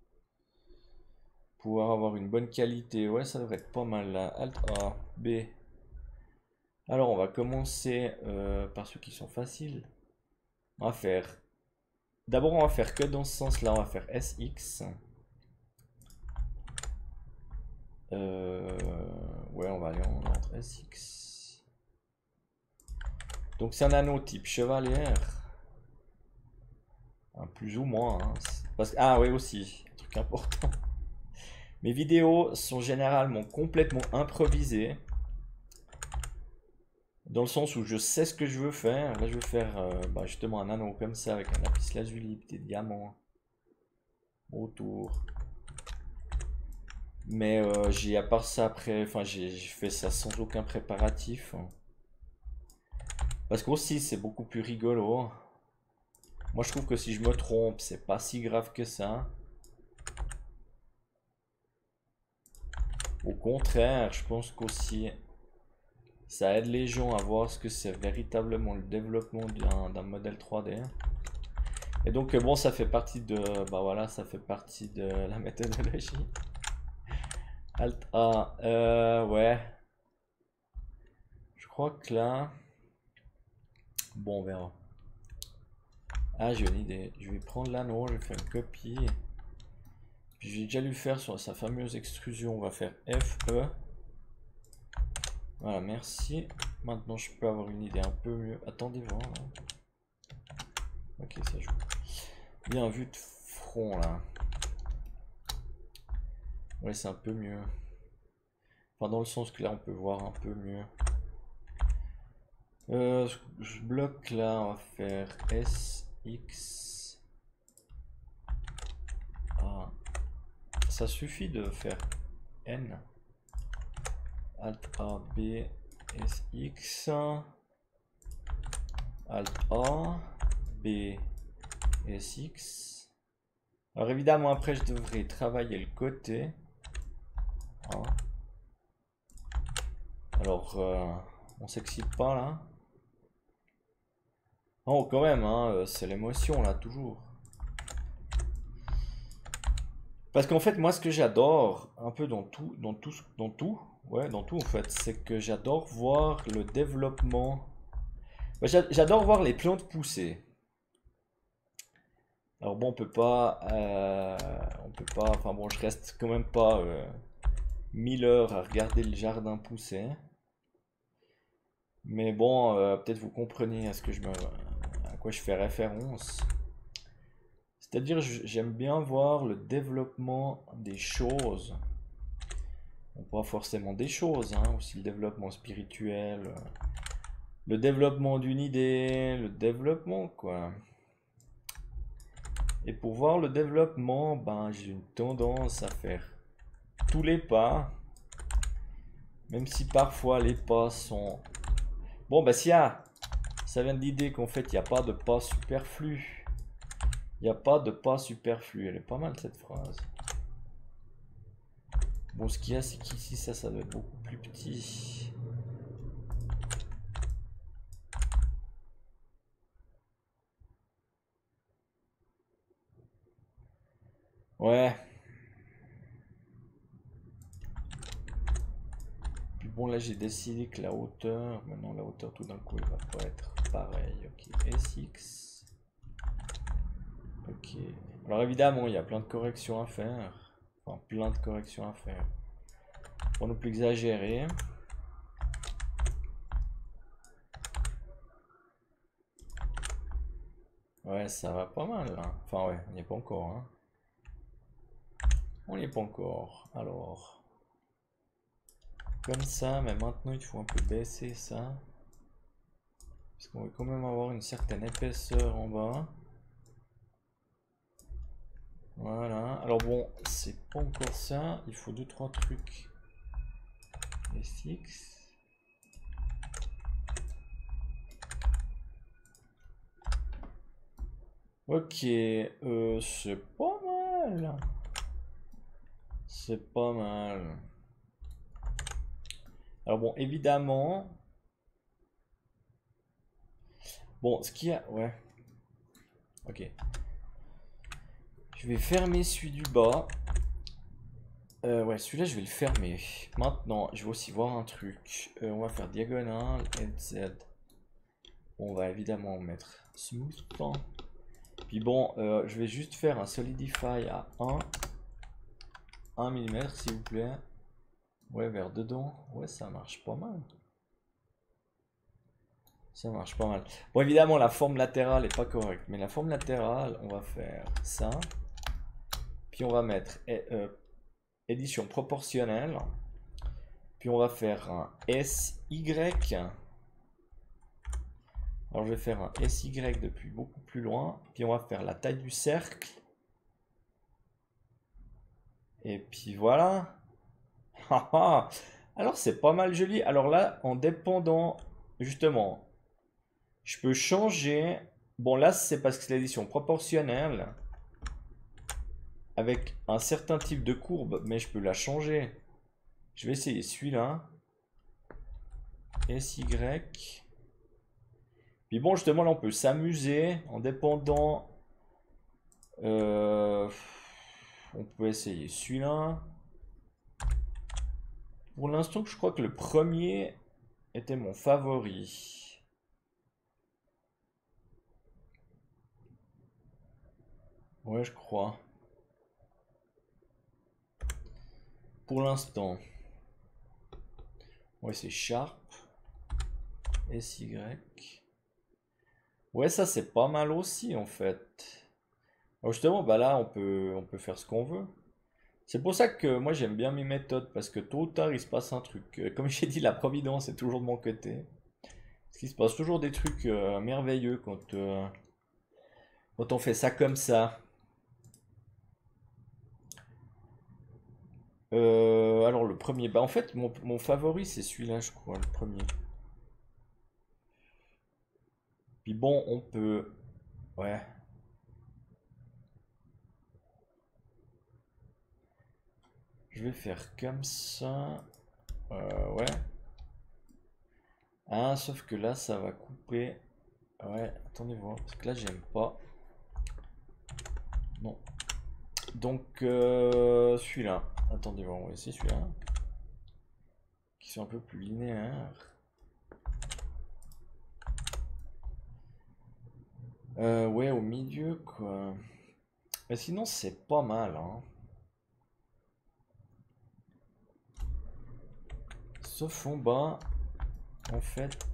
Pouvoir avoir une bonne qualité. Ouais, ça devrait être pas mal là. Alt A, B. Alors on va commencer par ceux qui sont faciles. On va faire. D'abord, on va faire que dans ce sens-là. On va faire SX. Ouais, on va aller entre SX. Donc c'est un anneau type chevalière. Plus ou moins. Hein. Parce... Ah oui aussi, un truc important. Mes vidéos sont généralement complètement improvisées. Dans le sens où je sais ce que je veux faire. Là je veux faire justement un anneau comme ça avec un lapis lazuli, des diamants autour. Mais à part ça après, enfin j'ai fait ça sans aucun préparatif. Parce qu'aussi c'est beaucoup plus rigolo. Moi je trouve que si je me trompe, c'est pas si grave que ça. Au contraire, je pense qu'aussi ça aide les gens à voir ce que c'est véritablement le développement d'un modèle 3D. Et donc bon, ça fait partie de ça fait partie de la méthodologie. Alt A, ouais. Je crois que là, bon, on verra. Ah, j'ai une idée. Je vais prendre l'anneau, je vais faire une copie. Puis j'ai déjà dû faire sur sa fameuse extrusion. On va faire FE. Voilà, merci. Maintenant, je peux avoir une idée un peu mieux. Attendez voir. Ok, ça joue. Bien vu de front là. Ouais, c'est un peu mieux. Enfin, dans le sens que là, on peut voir un peu mieux. Je bloque là, on va faire SX. Ah. Ça suffit de faire N. Alt A, B, SX. Alt A, B, SX. Alors évidemment, après, je devrais travailler le côté. Ah. Alors, on s'excite pas là. Oh, quand même, hein, c'est l'émotion là, toujours. Parce qu'en fait, moi, ce que j'adore, un peu dans tout en fait, c'est que j'adore voir le développement. J'adore voir les plantes pousser. Alors bon, on peut pas, enfin bon, je reste quand même pas 1000 heures à regarder le jardin pousser. Mais bon, peut-être vous comprenez à quoi je fais référence. C'est-à-dire, j'aime bien voir le développement des choses. Bon, pas forcément des choses, hein, aussi le développement spirituel, le développement d'une idée, le développement, quoi. Et pour voir le développement, ben, j'ai une tendance à faire tous les pas. Même si parfois les pas sont... Bon, ben, ça vient de l'idée qu'en fait, il n'y a pas de pas superflu. Il n'y a pas de pas superflu. Elle est pas mal cette phrase. Bon, ce qu'il y a, c'est qu'ici, ça doit être beaucoup plus petit. Ouais. Puis bon, là, j'ai décidé que la hauteur... Maintenant, la hauteur, tout d'un coup, elle va pas être pareil. Ok, SX. Ok. Alors, évidemment, il y a plein de corrections à faire. Enfin, plein de corrections à faire. Pour ne plus exagérer. Ouais, ça va pas mal, là. Enfin, ouais, on n'y est pas encore, hein. On n'y est pas encore. Alors... Comme ça, mais maintenant, il faut un peu baisser ça. Parce qu'on va quand même avoir une certaine épaisseur en bas. Voilà. Alors bon, c'est pas encore ça. Il faut 2-3 trucs. SX. Ok, c'est pas mal. C'est pas mal. Alors bon, évidemment. Bon, ce qu'il y a... Ouais. Ok. Je vais fermer celui du bas. Ouais, celui-là, je vais le fermer. Maintenant, je vais aussi voir un truc. On va faire diagonale, Z. Bon, on va évidemment mettre smooth. Puis bon, je vais juste faire un solidify à 1 mm, s'il vous plaît. Ouais, vers dedans. Ouais, ça marche pas mal. Ça marche pas mal. Bon, évidemment, la forme latérale est pas correcte, mais la forme latérale, on va faire ça. Puis on va mettre édition proportionnelle. Puis on va faire un SY. Alors je vais faire un SY depuis beaucoup plus loin. Puis on va faire la taille du cercle. Et puis voilà. Alors c'est pas mal joli. Alors là, en dépendant, justement, je peux changer. Bon là c'est parce que c'est l'édition proportionnelle. Avec un certain type de courbe, mais je peux la changer. Je vais essayer celui-là. SY. Puis bon, justement, là, on peut s'amuser en dépendant. On peut essayer celui-là. Pour l'instant, je crois que le premier était mon favori. Ouais, je crois. Pour l'instant. Ouais, c'est Sharp. SY. Ouais, ça c'est pas mal aussi en fait. Alors justement, bah là on peut faire ce qu'on veut. C'est pour ça que moi j'aime bien mes méthodes parce que tôt ou tard il se passe un truc. Comme j'ai dit, la providence est toujours de mon côté. Parce qu'il se passe toujours des trucs merveilleux quand on fait ça comme ça. Alors le premier, bah en fait mon favori c'est celui-là je crois, le premier. Puis bon on peut... Ouais. Je vais faire comme ça. Ouais. Ah, sauf que là, ça va couper. Ouais, attendez voir, parce que là, j'aime pas. Non. Donc, celui-là. Attendez voir, on va essayer celui-là. Qui sont un peu plus linéaires. Ouais, au milieu, quoi. Mais sinon, c'est pas mal, hein. Sauf en bas, en fait.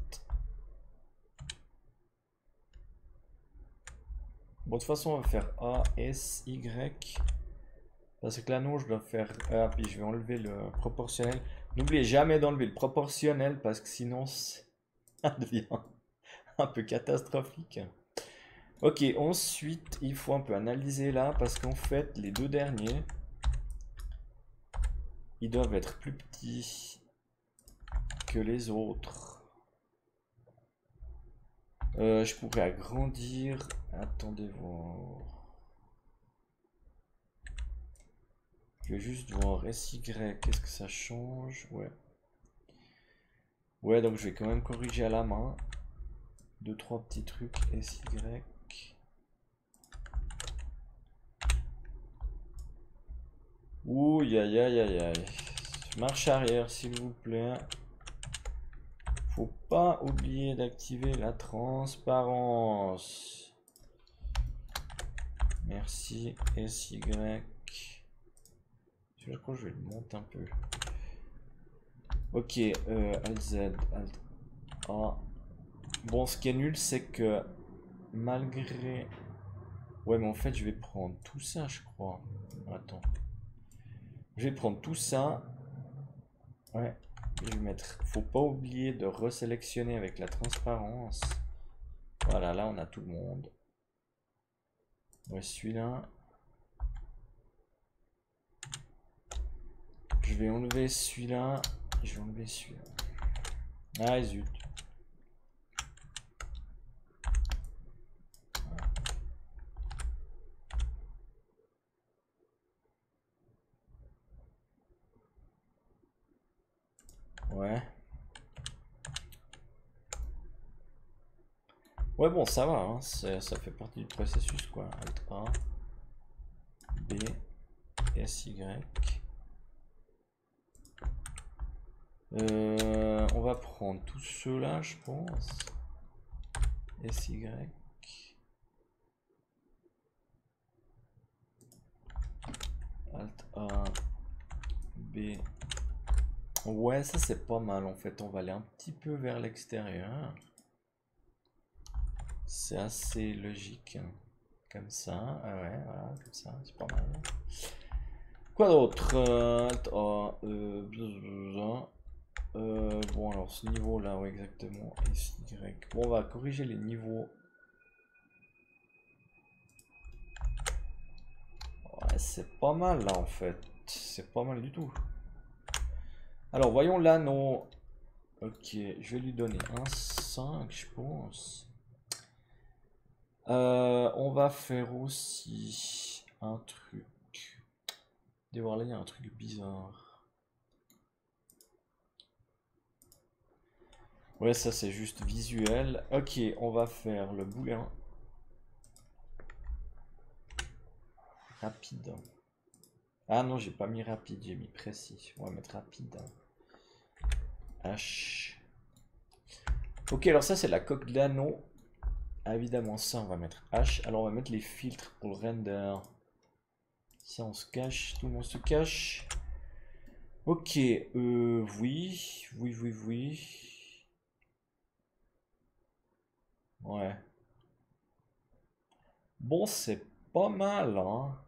Bon, de toute façon, on va faire A, S, Y. Parce que là, non, je dois faire A, puis je vais enlever le proportionnel. N'oubliez jamais d'enlever le proportionnel parce que sinon, ça devient un peu catastrophique. Ok, ensuite, il faut un peu analyser là parce qu'en fait, les deux derniers, ils doivent être plus petits que les autres. Je pourrais agrandir. Attendez voir. Je vais juste voir SY, qu'est-ce que ça change? Ouais. Ouais, donc je vais quand même corriger à la main. Deux, trois petits trucs. SY. Ouh, aïe aïe aïe aïe aïe. Marche arrière, s'il vous plaît. Faut pas oublier d'activer la transparence. Merci. SY. Je crois que je vais le monter un peu. Ok, Alt Z, Alt A. Bon, ce qui est nul, c'est que malgré... Ouais, mais en fait, je vais prendre tout ça, je crois. Attends. Je vais prendre tout ça. Ouais. Je vais mettre... Faut pas oublier de resélectionner avec la transparence. Voilà, là, on a tout le monde. Ouais, celui-là. Je vais enlever celui-là. Je vais enlever celui-là. Ah, zut. Ouais. Ouais, bon, ça va, hein. Ça fait partie du processus, quoi. Alt A, B, S, Y. On va prendre tous ceux-là, je pense. S, Y. Alt A, B. Ouais, ça c'est pas mal en fait. On va aller un petit peu vers l'extérieur. C'est assez logique. Comme ça. Ah ouais, voilà, comme ça, c'est pas mal. Quoi d'autre? Bon, alors ce niveau-là, ouais, exactement. Y. Bon, on va corriger les niveaux. Ouais, c'est pas mal là en fait. C'est pas mal du tout. Alors, voyons l'anneau. Ok, je vais lui donner un 5, je pense. On va faire aussi un truc. Et voir là, il y a un truc bizarre. Ouais, ça c'est juste visuel. Ok, on va faire le booléen. Rapide. Ah non, j'ai pas mis rapide, j'ai mis précis. On va mettre rapide. H. Ok, alors ça c'est la coque d'anneau. Ah, évidemment, ça on va mettre H. Alors on va mettre les filtres pour le render. Ça on se cache, tout le monde se cache. Ok, oui. Ouais. Bon, c'est pas mal, hein.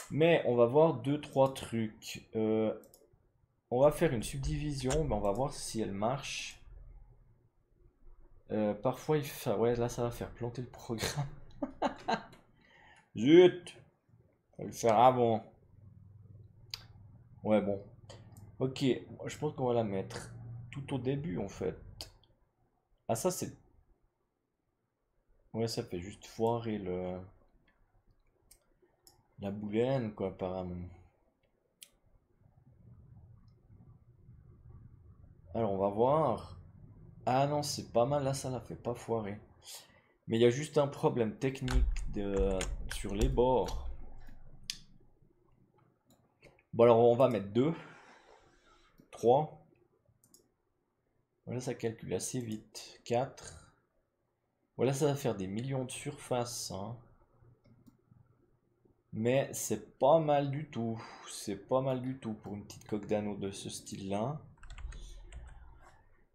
Mais on va voir deux, trois trucs. On va faire une subdivision, mais on va voir si elle marche. Parfois, ouais, là, ça va faire planter le programme. Zut! Faut le faire avant. Ouais, bon. Ok, je pense qu'on va la mettre tout au début, en fait. Ah, ça, c'est... Ouais, ça fait juste foirer la boulaine, quoi, apparemment. Alors, on va voir. Ah non, c'est pas mal, là, ça la fait pas foirer. Mais il y a juste un problème technique sur les bords. Bon, alors on va mettre 2, 3. Voilà, ça calcule assez vite. 4. Voilà, ça va faire des millions de surfaces, hein. Mais c'est pas mal du tout. C'est pas mal du tout pour une petite coque d'anneau de ce style-là.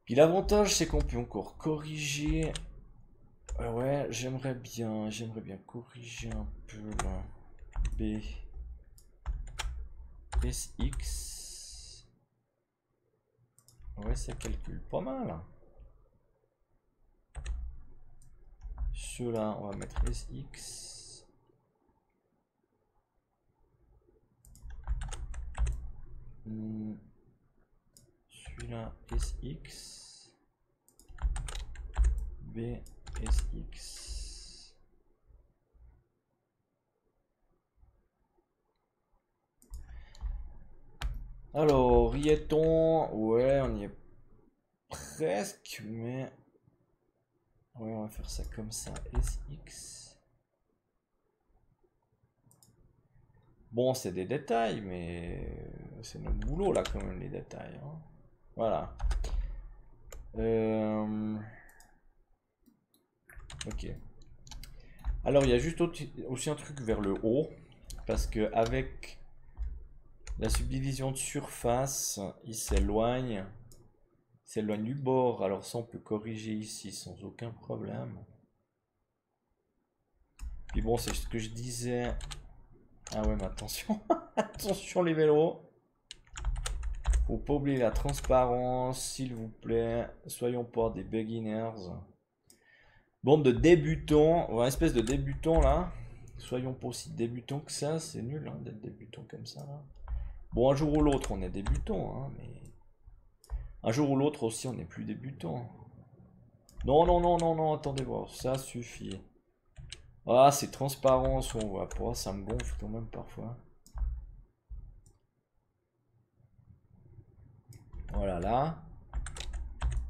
Puis l'avantage, c'est qu'on peut encore corriger. Ouais, j'aimerais bien corriger un peu là. B. SX. Ouais, ça calcule pas mal. Ceux-là, on va mettre SX. Celui-là, SX. BSX. Alors, y est-on? Ouais, on y est presque, mais... Ouais, on va faire ça comme ça. SX. Bon, c'est des détails, mais c'est notre boulot là quand même, les détails, hein. Voilà. Ok. Alors, il y a juste aussi un truc vers le haut, parce que avec la subdivision de surface, il s'éloigne du bord. Alors ça, on peut corriger ici sans aucun problème. Puis bon, c'est ce que je disais. Ah ouais, mais attention. Attention les vélos. Faut pas oublier la transparence, s'il vous plaît. Soyons pas des beginners. Bande de débutants. Ouais, espèce de débutants là. Soyons pas aussi débutants que ça. C'est nul hein, d'être débutant comme ça là. Bon, un jour ou l'autre, on est débutant, hein, mais... Un jour ou l'autre aussi, on n'est plus débutant. Non, non, non, non, non, attendez voir, ça suffit. Ah, c'est transparent, on voit pas, ça me gonfle quand même parfois. Voilà, là.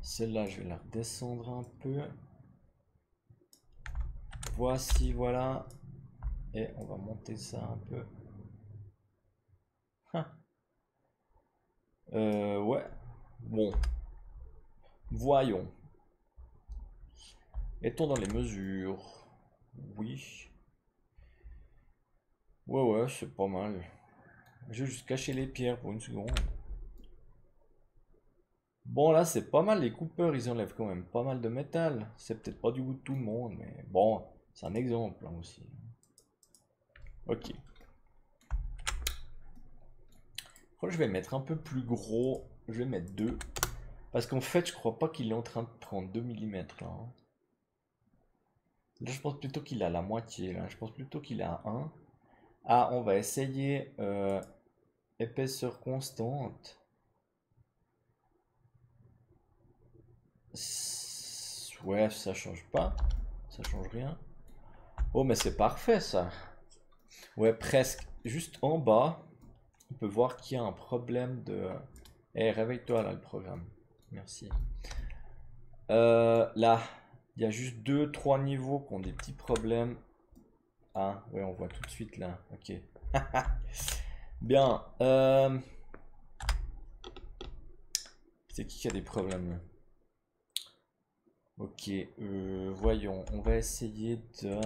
Celle-là, je vais la redescendre un peu. Voici, voilà. Et on va monter ça un peu. Ouais. Bon. Voyons. Est-on dans les mesures? Oui. Ouais, ouais, c'est pas mal. Je vais juste cacher les pierres pour une seconde. Bon, là, c'est pas mal. Les coupeurs, ils enlèvent quand même pas mal de métal. C'est peut-être pas du goût de tout le monde, mais bon, c'est un exemple hein, aussi. Ok. Je vais mettre un peu plus gros. Je vais mettre 2. Parce qu'en fait, je crois pas qu'il est en train de prendre 2 millimètres là, hein. Là, je pense plutôt qu'il a la moitié. Là, je pense plutôt qu'il a 1. Ah, on va essayer épaisseur constante. Ouais, ça change pas. Ça change rien. Oh, mais c'est parfait ça. Ouais, presque. Juste en bas, on peut voir qu'il y a un problème de... Eh, réveille-toi là, le programme. Merci. Là, il y a juste 2-3 niveaux qui ont des petits problèmes. Ah, ouais, on voit tout de suite là. Ok. Bien. C'est qui a des problèmes là? Ok, voyons. On va essayer de...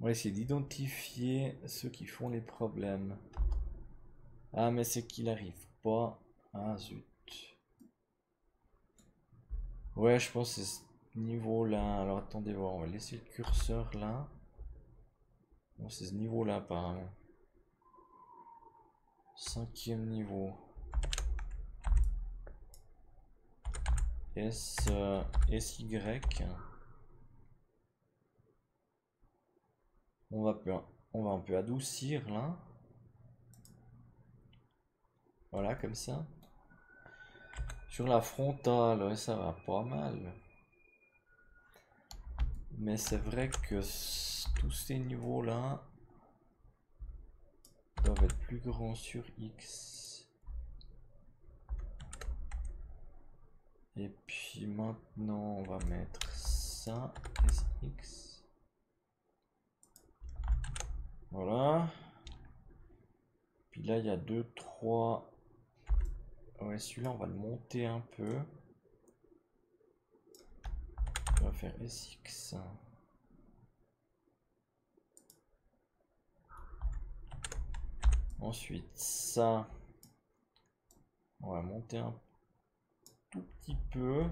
On va essayer d'identifier ceux qui font les problèmes. Ah, mais c'est qu'il arrive pas. Ah, zut. Ouais, je pense que c'est ce niveau-là. Alors attendez voir, on va laisser le curseur là. Bon, c'est ce niveau-là apparemment. 5e niveau. SY. On va, on va un peu adoucir là. Voilà, comme ça. Sur la frontale, ouais, ça va pas mal. Mais c'est vrai que tous ces niveaux-là doivent être plus grands sur X. Et puis maintenant, on va mettre ça, SX. Voilà. Puis là, il y a 2, 3. Ouais, celui-là, on va le monter un peu. On va faire SX. Ensuite, ça. On va monter un tout petit peu.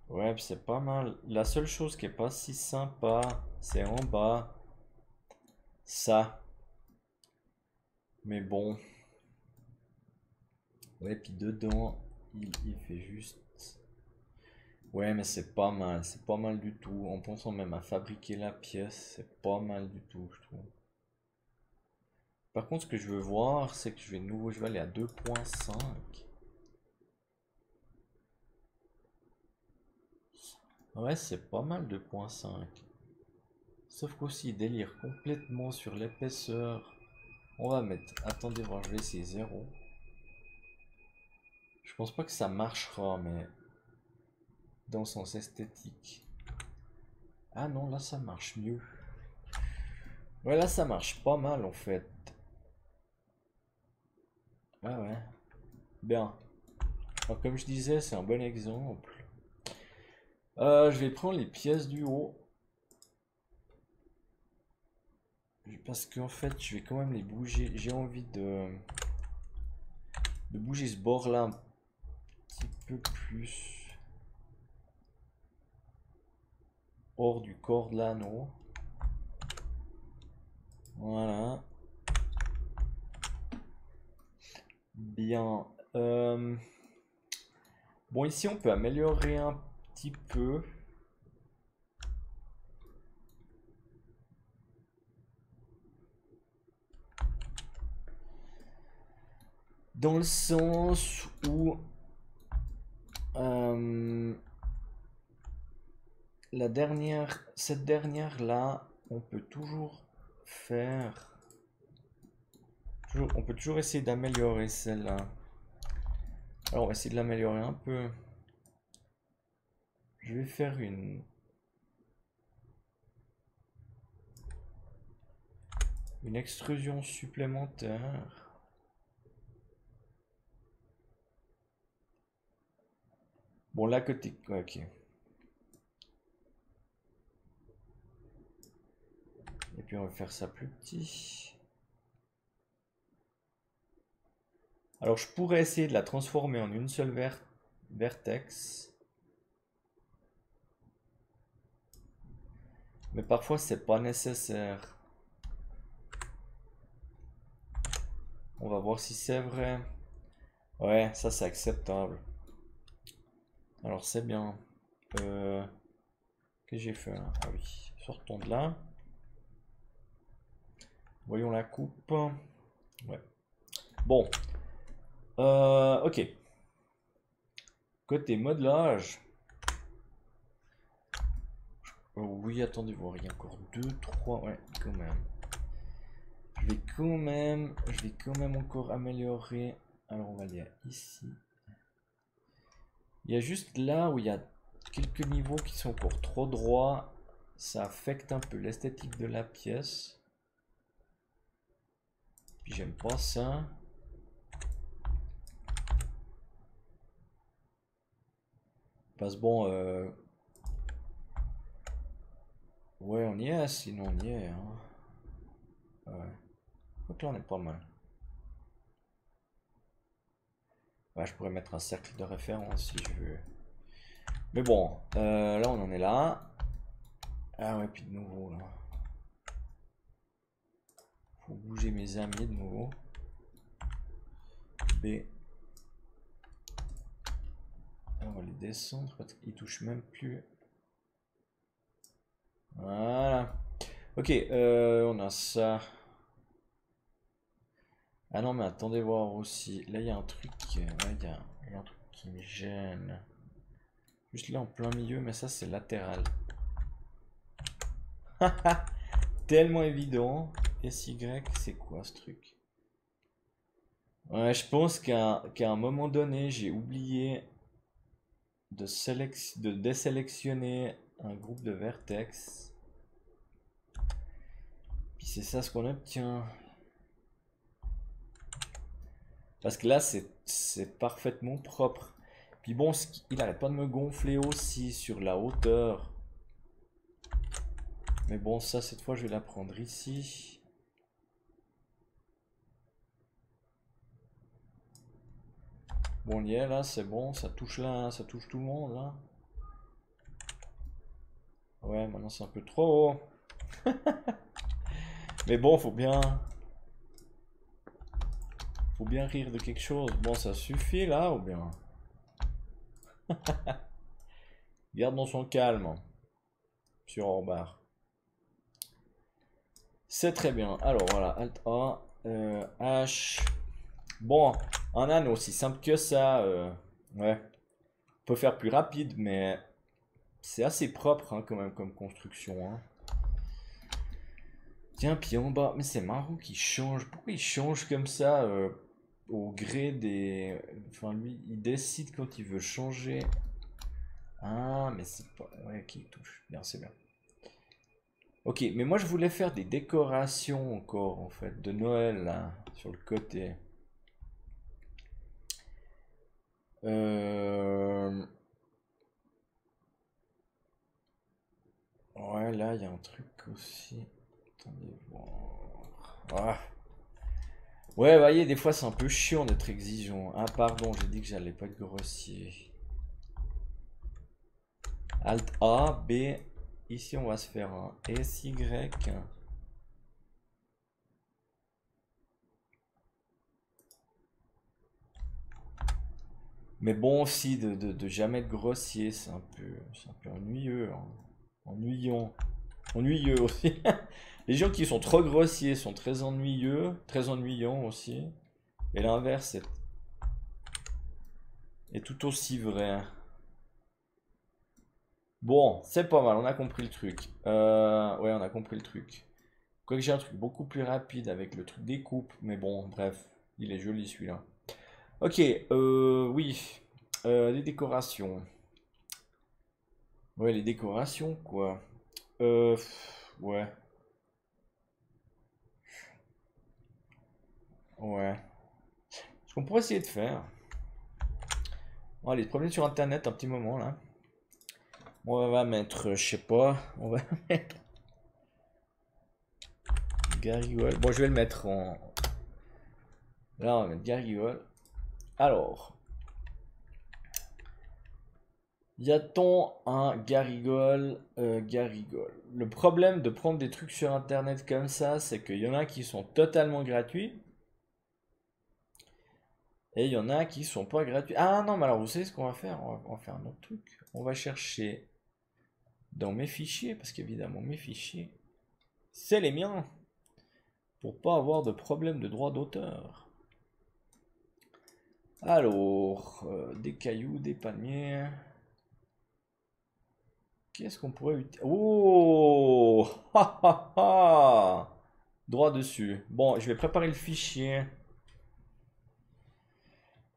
Ouais, c'est pas mal. La seule chose qui est pas si sympa, c'est en bas. Ça. Mais bon. Ouais, puis dedans, il fait juste... Ouais, mais c'est pas mal. C'est pas mal du tout. En pensant même à fabriquer la pièce, c'est pas mal du tout, je trouve. Par contre, ce que je veux voir, c'est que je vais aller à 2.5. Ouais, c'est pas mal 2.5. Sauf qu'aussi, délire complètement sur l'épaisseur. On va mettre... Attendez voir, je vais essayer 0. Je pense pas que ça marchera, mais... Dans le sens esthétique. Ah non, là ça marche mieux. Ouais, là ça marche pas mal en fait. Ah ouais. Bien. Alors, comme je disais, c'est un bon exemple. Je vais prendre les pièces du haut. Parce qu'en fait, je vais quand même les bouger. J'ai envie de bouger ce bord-là un petit peu plus hors du corps de l'anneau. Voilà. Bien. Bon, ici, on peut améliorer un petit peu. Dans le sens où cette dernière là, on peut toujours faire, on peut toujours essayer d'améliorer celle-là. Alors on va essayer de l'améliorer un peu. Je vais faire une extrusion supplémentaire. Bon là côté, ok. Et puis on va faire ça plus petit. Alors je pourrais essayer de la transformer en une seule vertex. Mais parfois c'est pas nécessaire. On va voir si c'est vrai. Ouais, ça c'est acceptable. Alors c'est bien. Qu'est-ce que j'ai fait là? Ah oui, sortons de là. Voyons la coupe. Ouais. Bon. Ok. Côté modelage. Oh oui, attendez voir, il y a encore 2, 3. Ouais, quand même. Je vais quand même encore améliorer. Alors on va aller ici. Il y a juste là où il y a quelques niveaux qui sont encore trop droits. Ça affecte un peu l'esthétique de la pièce. Puis j'aime pas ça. Parce bon, ouais, on y est, sinon on y est. Hein. Ouais. Donc là, on est pas mal. Ouais, je pourrais mettre un cercle de référence si je veux. Mais bon, là, on en est là. Ah ouais, puis de nouveau, là. Faut bouger mes amis de nouveau. B. On va les descendre parce qu'ils touchent même plus. Voilà. Ok, on a ça. Ah non, mais attendez voir aussi. Là, il y a un truc, ouais, il y a un truc qui me gêne. Juste là en plein milieu, mais ça c'est latéral. Tellement évident. SY, c'est quoi ce truc? Ouais, je pense qu'à un moment donné, j'ai oublié de désélectionner un groupe de vertex. Puis c'est ça ce qu'on obtient. Parce que là, c'est parfaitement propre. Puis bon, il arrête pas de me gonfler aussi sur la hauteur. Mais bon, ça, cette fois, je vais la prendre ici. Bon, on y est, là, c'est bon. Ça touche là, ça touche tout le monde, là. Ouais, maintenant, c'est un peu trop haut. Mais bon, faut bien rire de quelque chose. Bon, ça suffit, là, ou bien? Gardons son calme. Sur Orbar. C'est très bien. Alors, voilà, Alt A. H. Bon, un anneau, aussi simple que ça. Ouais. On peut faire plus rapide, mais c'est assez propre hein, quand même comme construction. Hein. Tiens, puis en bas, mais c'est marrant qu'il change. Pourquoi il change comme ça au gré des. Enfin, lui, il décide quand il veut changer. Ah, mais c'est pas. Ouais, qui touche. Bien, c'est bien. Ok, mais moi je voulais faire des décorations encore en fait de Noël là sur le côté. Euh... Ouais, là, il y a un truc aussi. Attendez voir. Ah. Ouais, voyez, des fois, c'est un peu chiant d'être exigeant. Ah, pardon, j'ai dit que j'allais pas être grossier. Alt A, B. Ici, on va se faire un SY. Mais bon, aussi, de jamais être grossier, c'est un peu ennuyeux. Hein. Ennuyant. Ennuyeux aussi. Les gens qui sont trop grossiers sont très ennuyeux, très ennuyants aussi. Et l'inverse est tout aussi vrai. Bon, c'est pas mal, on a compris le truc. Ouais, on a compris le truc. Quoique j'ai un truc beaucoup plus rapide avec le truc des coupes, mais bon, bref, il est joli celui-là. Ok, oui, les décorations. Ouais, les décorations, quoi. Ouais, ouais. Ce qu'on pourrait essayer de faire. On va aller se promener sur internet un petit moment là. On va mettre, je sais pas, on va mettre Garigol. Bon, je vais le mettre en. Là, on va mettre Garigol. Alors, y a-t-on un Garigol Garigol. Le problème de prendre des trucs sur internet comme ça, c'est qu'il y en a qui sont totalement gratuits et il y en a qui sont pas gratuits. Ah non, mais alors vous savez ce qu'on va faire? On va faire un autre truc. On va chercher dans mes fichiers, parce qu'évidemment mes fichiers, c'est les miens, pour pas avoir de problème de droit d'auteur. Alors, des cailloux, des paniers. Qu'est-ce qu'on pourrait utiliser? Oh! Ha, ha, ha. Droit dessus. Bon, je vais préparer le fichier.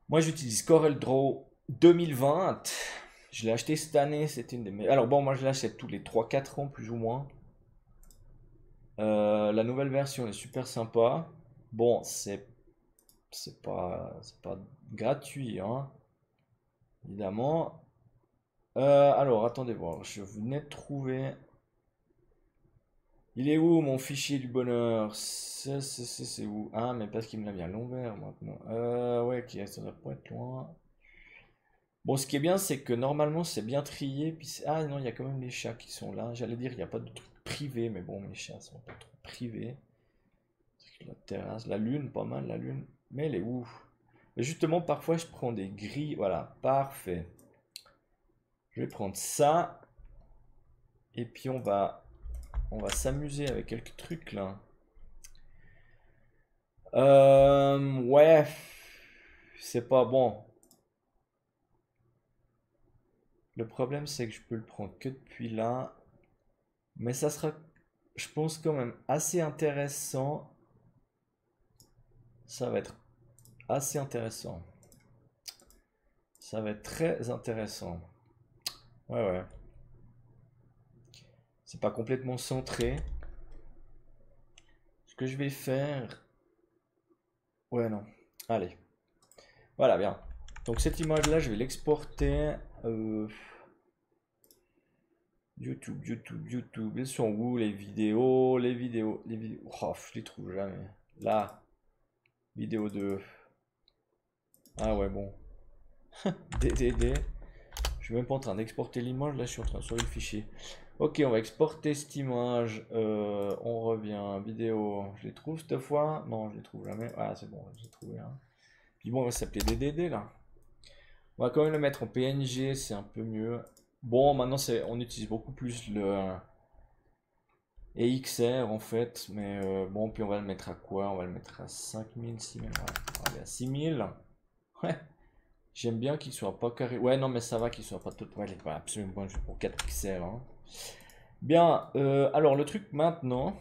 Moi, j'utilise CorelDRAW 2020. Je l'ai acheté cette année, c'était une des meilleures. Alors bon, moi je l'achète tous les 3-4 ans, plus ou moins. La nouvelle version est super sympa. Bon, c'est pas gratuit, hein, évidemment. Alors, attendez voir. Je venais de trouver. Il est où mon fichier du bonheur? C'est où? Ah, mais parce qu'il me l'a mis à l'envers maintenant. Ouais, ok, ça doit pas être loin. Bon, ce qui est bien, c'est que normalement, c'est bien trié. Puis ah non, il y a quand même les chats qui sont là. J'allais dire, il n'y a pas de truc privé, mais bon, les chats sont pas trop privés. La terrasse, la lune, pas mal la lune. Mais elle est où? Mais justement, parfois, je prends des grilles. Voilà, parfait. Je vais prendre ça. Et puis, on va s'amuser avec quelques trucs là. Ouais, c'est pas bon. Le problème, c'est que je peux le prendre que depuis là. Mais ça sera, je pense, quand même assez intéressant. Ça va être assez intéressant. Ça va être très intéressant. Ouais, ouais. C'est pas complètement centré. Ce que je vais faire... Ouais, non. Allez. Voilà, bien. Donc cette image-là, je vais l'exporter. YouTube, YouTube, YouTube. Elles sont où les vidéos? Les vidéos, les vidéos. Oh, je les trouve jamais. Là. Vidéo 2. Ah ouais, bon. DDD. Je suis même pas en train d'exporter l'image. Là, je suis en train de sauver le fichier. Ok, on va exporter cette image. On revient. Vidéo. Je les trouve cette fois? Non, je les trouve jamais. Ah, c'est bon, j'ai trouvé un. Puis bon, on va s'appeler DDD là. On va quand même le mettre en PNG, c'est un peu mieux. Bon, maintenant on utilise beaucoup plus le EXR en fait. Mais bon, puis on va le mettre à quoi? On va le mettre à 5000, 6000. Ouais, on va aller à 6000. Ouais, j'aime bien qu'il soit pas carré. Ouais, non, mais ça va qu'il soit pas tout. Ouais, il est pas absolument bon pour 4 pixels. Hein. Bien, alors le truc maintenant.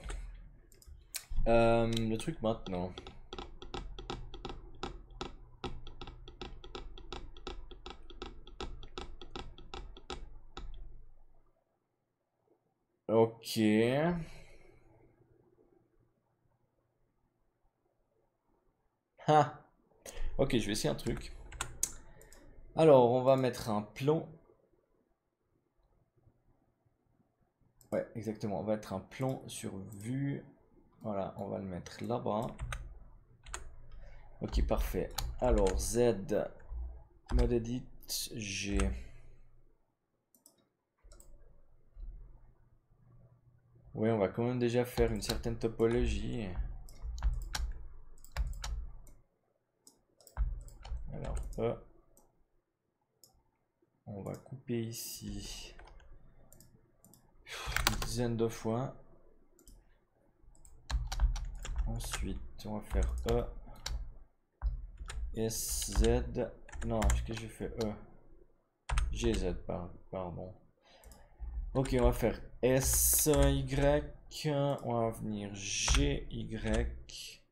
Le truc maintenant. Ok. Ah. Ok, je vais essayer un truc. Alors, on va mettre un plan. Ouais, exactement. On va mettre un plan sur vue. Voilà, on va le mettre là-bas. Ok, parfait. Alors, Z, mode edit, G. Ouais, on va quand même déjà faire une certaine topologie. Alors, on va couper ici une dizaine de fois. Ensuite, on va faire S, Z. Non, qu'est-ce que j'ai fait? GZ, pardon. Ok, on va faire S, Y. On va venir G, Y.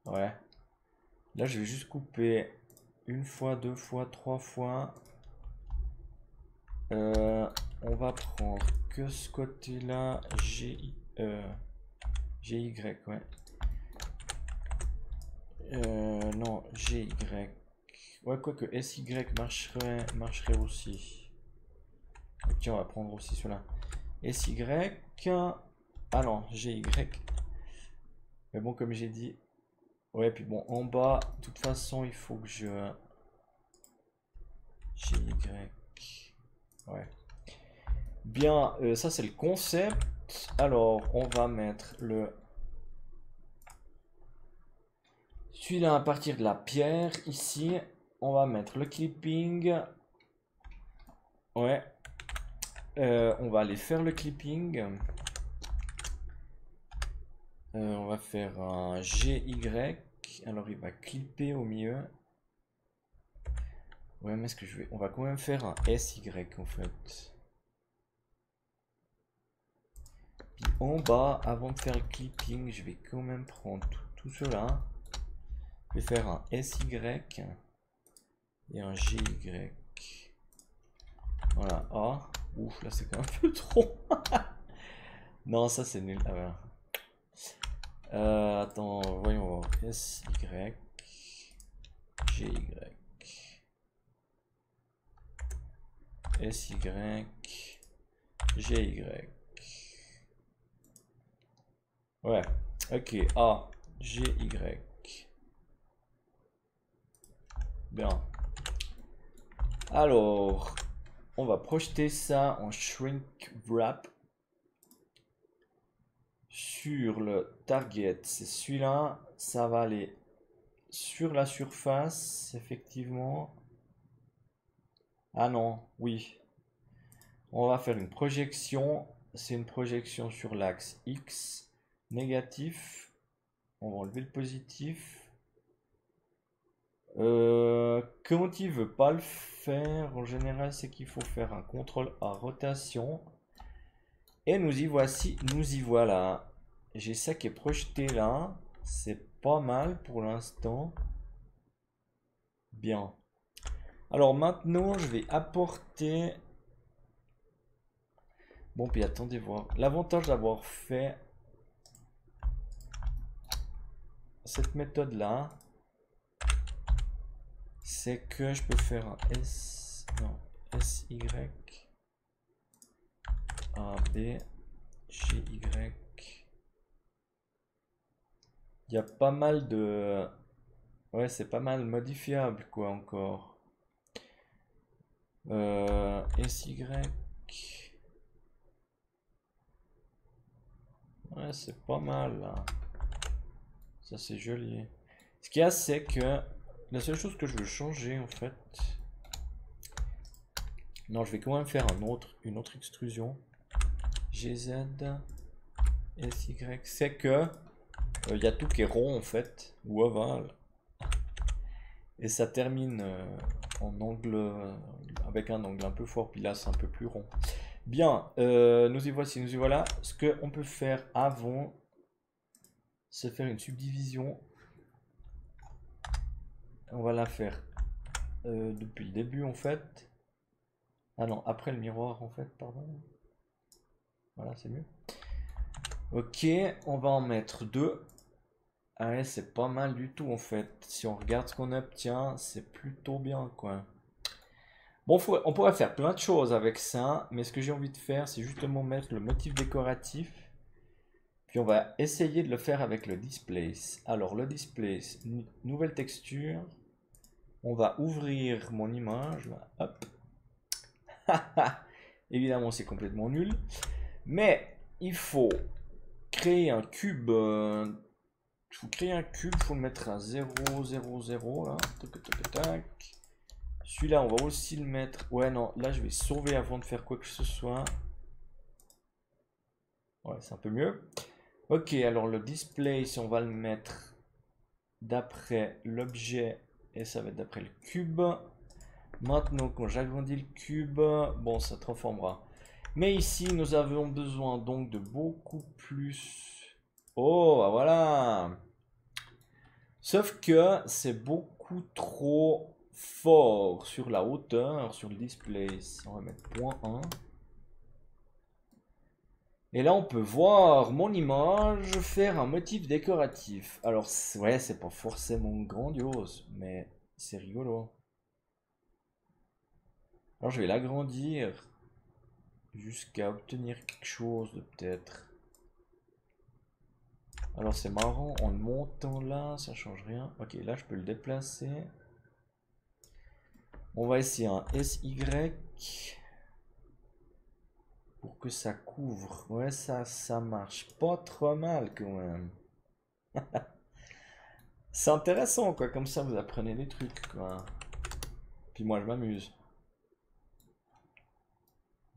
Ouais. Là, je vais juste couper une fois, deux fois, trois fois. On va prendre que ce côté-là. GY, ouais. Non, GY. Ouais, quoique SY marcherait aussi. Ok, on va prendre aussi cela. SY. Ah non, GY. Mais bon, comme j'ai dit, Ouais, puis bon, en bas, de toute façon, il faut que je... GY. Ouais. Bien, ça c'est le concept. Alors, on va mettre le... Celui-là à partir de la pierre, ici. On va mettre le clipping. Ouais. On va aller faire le clipping. On va faire un GY. Alors, il va clipper au milieu. Ouais, mais est-ce que je vais... On va quand même faire un SY en fait. Puis en bas, avant de faire le clipping, je vais quand même prendre tout cela. Je vais faire un SY et un GY. Voilà. Ah, ouf, là c'est quand même un peu trop. Non, ça c'est nul. Ah, voilà. Attends, voyons voir. SY, GY, SY, GY. Ouais, ok. A, GY. Bien. Alors, on va projeter ça en shrink wrap sur le target. C'est celui-là. Ça va aller sur la surface, effectivement. Ah non, oui. On va faire une projection. C'est une projection sur l'axe X. Négatif. On va enlever le positif. Quand il veut pas le faire, en général, c'est qu'il faut faire un contrôle à rotation. Et nous y voici, nous y voilà. J'ai ça qui est projeté là. C'est pas mal pour l'instant. Bien. Alors maintenant, je vais apporter... Bon, puis attendez voir. L'avantage d'avoir fait cette méthode là, c'est que je peux faire un S, non, SY, AB, GY. Il y a pas mal de... Ouais, c'est pas mal modifiable quoi encore. SY. Ouais, c'est pas mal là. Ça c'est joli. Ce qu'il y a, c'est que la seule chose que je veux changer en fait. Non, je vais quand même faire une autre extrusion. GZ, SY. C'est que il y a tout qui est rond en fait, ou ovale. Et ça termine en angle, avec un angle un peu fort, puis là c'est un peu plus rond. Bien, nous y voici, nous y voilà. Ce qu'on peut faire avant, c'est faire une subdivision. On va la faire depuis le début en fait. Ah non, après le miroir en fait, pardon. Voilà, c'est mieux. Ok, on va en mettre deux. Ah ouais, c'est pas mal du tout en fait. Si on regarde ce qu'on obtient, c'est plutôt bien quoi. Bon, on pourrait faire plein de choses avec ça, mais ce que j'ai envie de faire, c'est justement mettre le motif décoratif. Puis on va essayer de le faire avec le displace. Alors le displace, nouvelle texture. On va ouvrir mon image. Hop. Évidemment, c'est complètement nul. Mais il faut créer un cube. Il faut créer un cube, il faut le mettre à 0, 0, 0 là. Tac, tac, tac. Celui-là, on va aussi le mettre. Ouais, non, là je vais sauver avant de faire quoi que ce soit. Ouais, c'est un peu mieux. Ok, alors le display, si on va le mettre d'après l'objet et ça va être d'après le cube. Maintenant, quand j'agrandis le cube, bon, ça transformera. Mais ici, nous avons besoin donc de beaucoup plus. Oh, bah voilà. Sauf que c'est beaucoup trop fort sur la hauteur, sur le display. On va mettre point 1. Et là, on peut voir mon image faire un motif décoratif. Alors, ouais, c'est pas forcément grandiose, mais c'est rigolo. Alors, je vais l'agrandir jusqu'à obtenir quelque chose de peut-être. Alors c'est marrant, en le montant là, ça change rien. Ok, là je peux le déplacer. On va essayer un SY pour que ça couvre. Ouais, ça marche pas trop mal quand même. C'est intéressant quoi, comme ça vous apprenez des trucs quoi. Puis moi je m'amuse.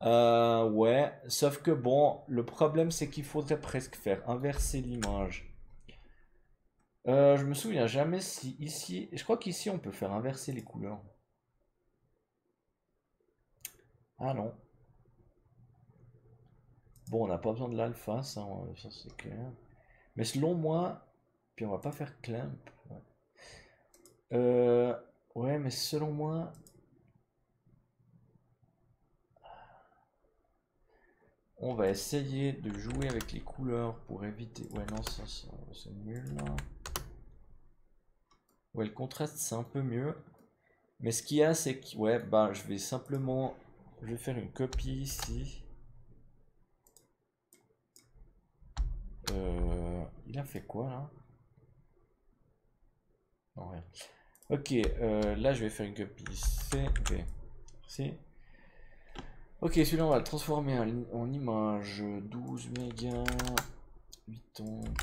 Ouais, sauf que bon, le problème c'est qu'il faudrait presque faire inverser l'image. Je me souviens jamais si ici, je crois qu'ici on peut faire inverser les couleurs. Ah non. Bon, on n'a pas besoin de l'alpha, ça c'est clair. Mais selon moi, puis on va pas faire clamp. Ouais, Euh, ouais, mais selon moi, on va essayer de jouer avec les couleurs pour éviter. Ouais, non, ça c'est nul là. Ouais, le contraste c'est un peu mieux. Mais ce qu'il y a, c'est que, ouais, bah, je vais simplement, je vais faire une copie ici. Il a fait quoi là? Non, rien. Ok, là je vais faire une copie C, V, C. Ok, celui-là on va le transformer en image 12 mégas, 80,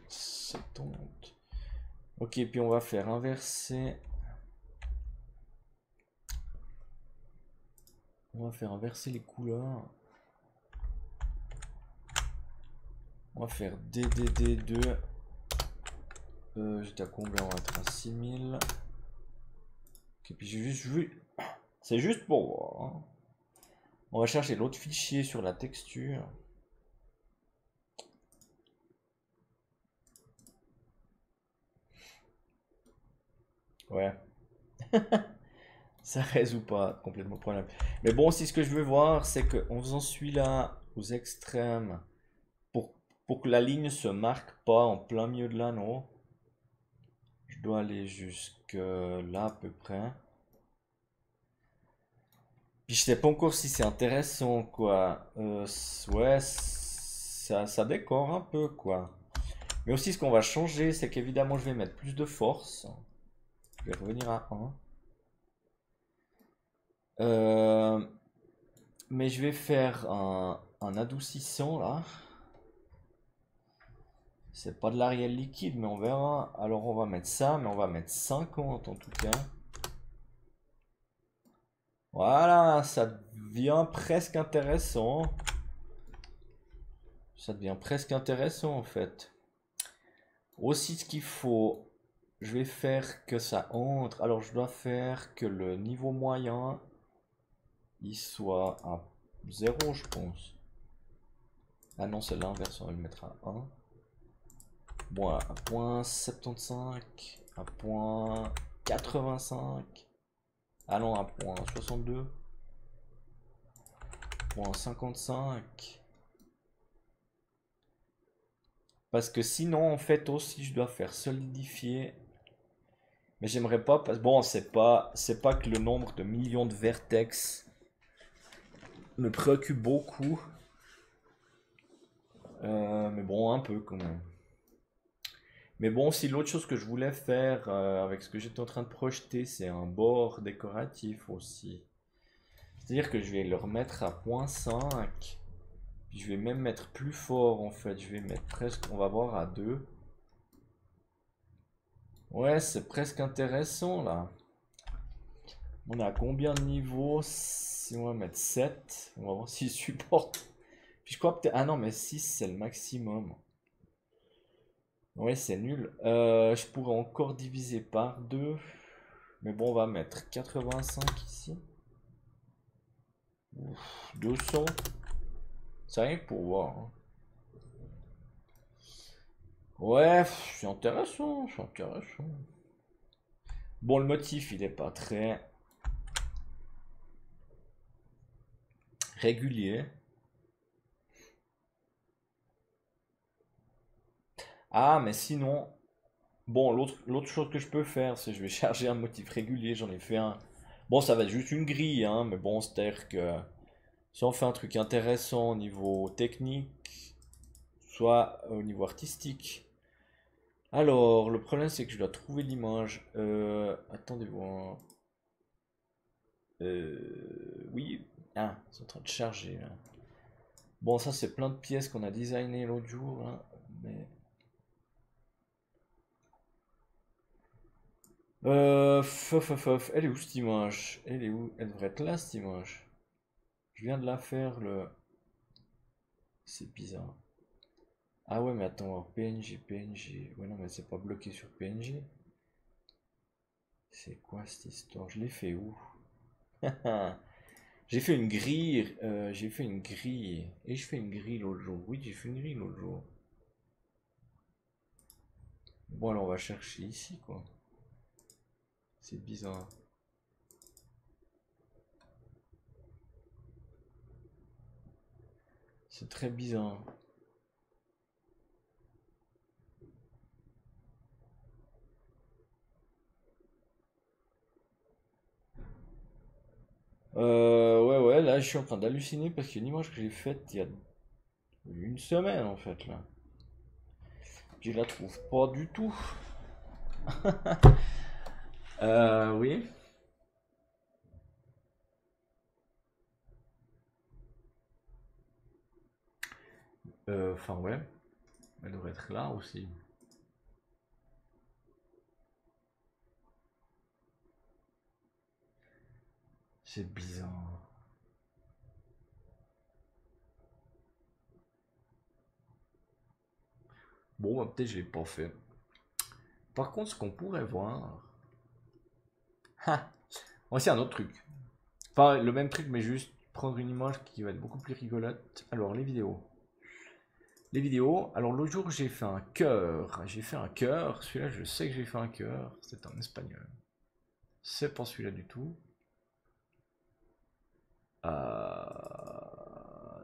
70. Ok, puis on va faire inverser. On va faire inverser les couleurs. On va faire DDD2. J'étais à combien? On va être à 6000. Ok, puis j'ai juste vu. C'est juste pour voir, hein. On va chercher l'autre fichier sur la texture. Ouais. Ça résout pas complètement le problème. Mais bon, si ce que je veux voir, c'est qu'en faisant celui-là aux extrêmes, pour, pour que la ligne se marque pas en plein milieu de l'anneau, je dois aller jusque là à peu près. Puis je sais pas encore si c'est intéressant, quoi. Ouais, ça décore un peu, quoi. Mais aussi, ce qu'on va changer, c'est qu'évidemment, je vais mettre plus de force. Je vais revenir à 1. Euh, mais je vais faire un adoucissant, là. C'est pas de l'Arial liquide, mais on verra. Alors, on va mettre ça, mais on va mettre 50 en tout cas. Voilà, ça devient presque intéressant. Ça devient presque intéressant en fait. Aussi ce qu'il faut, je vais faire que ça entre. Alors je dois faire que le niveau moyen, il soit à 0 je pense. Ah non, c'est l'inverse, on va le mettre à 1. Bon, à 0.75, à 0.85. Ah non, à 0.62. 0.55. Parce que sinon, en fait, aussi, je dois faire solidifier. Mais j'aimerais pas, parce bon, c'est pas que le nombre de millions de vertex me préoccupe beaucoup. Mais bon, un peu quand même. Mais bon, si l'autre chose que je voulais faire avec ce que j'étais en train de projeter, c'est un bord décoratif aussi. C'est-à-dire que je vais le remettre à 0.5. Puis je vais même mettre plus fort en fait. Je vais mettre presque, on va voir à 2. Ouais, c'est presque intéressant là. On a combien de niveaux? Si on va mettre 7, on va voir s'il supporte. Puis je crois peut-être. Ah non, mais 6 c'est le maximum. Ouais, c'est nul. Je pourrais encore diviser par 2. Mais bon, on va mettre 85 ici. Ouf, 200. C'est rien que pour voir, hein. Ouais, c'est intéressant, c'est intéressant. Bon, le motif, il est pas très régulier. Ah, mais sinon, bon, l'autre chose que je peux faire, c'est je vais charger un motif régulier. J'en ai fait un. Bon, ça va être juste une grille, hein, mais bon, c'est-à-dire que si on fait un truc intéressant au niveau technique, soit au niveau artistique. Alors, le problème c'est que je dois trouver l'image. Attendez voir. Oui. Ah, c'est en train de charger là. Bon, ça c'est plein de pièces qu'on a designées l'autre jour, hein, mais... Elle est où cette image? Elle est où? Elle devrait être là cette image. Je viens de la faire le... C'est bizarre. Ah ouais, mais attends, PNG, PNG. Ouais, non, mais c'est pas bloqué sur PNG. C'est quoi cette histoire? Je l'ai fait où? J'ai fait une grille. J'ai fait une grille. Et je fais une grille l'autre jour. Oui, j'ai fait une grille l'autre jour. Bon, alors on va chercher ici, quoi. C'est bizarre. C'est très bizarre. Ouais, là je suis en train d'halluciner parce qu'il y a une image que j'ai faite il y a une semaine en fait là. Je la trouve pas du tout. Oui. Enfin ouais, elle devrait être là aussi. C'est bizarre. Bon, bah, peut-être je l'ai pas fait. Par contre, ce qu'on pourrait voir. Ah, voici un autre truc. Enfin, le même truc, mais juste prendre une image qui va être beaucoup plus rigolote. Alors, les vidéos. Les vidéos. Alors, l'autre jour, j'ai fait un cœur. J'ai fait un cœur. Celui-là, je sais que j'ai fait un cœur. C'est en espagnol. C'est pas celui-là du tout.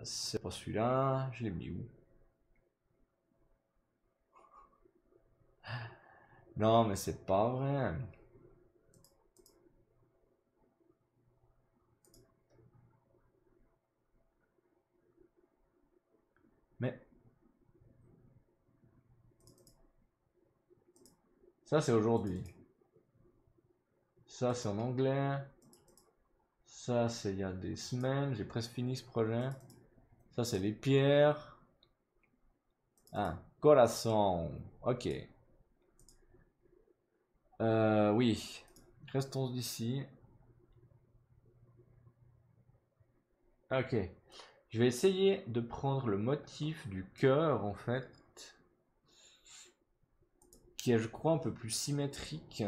C'est pas celui-là. Je l'ai mis où? Non, mais c'est pas vrai. Mais ça, c'est aujourd'hui. Ça, c'est en anglais. Ça, c'est il y a des semaines. J'ai presque fini ce projet. Ça, c'est les pierres. Ah, corazon. Ok. Oui. Restons ici. Ok. Je vais essayer de prendre le motif du cœur, en fait, qui est, je crois, un peu plus symétrique.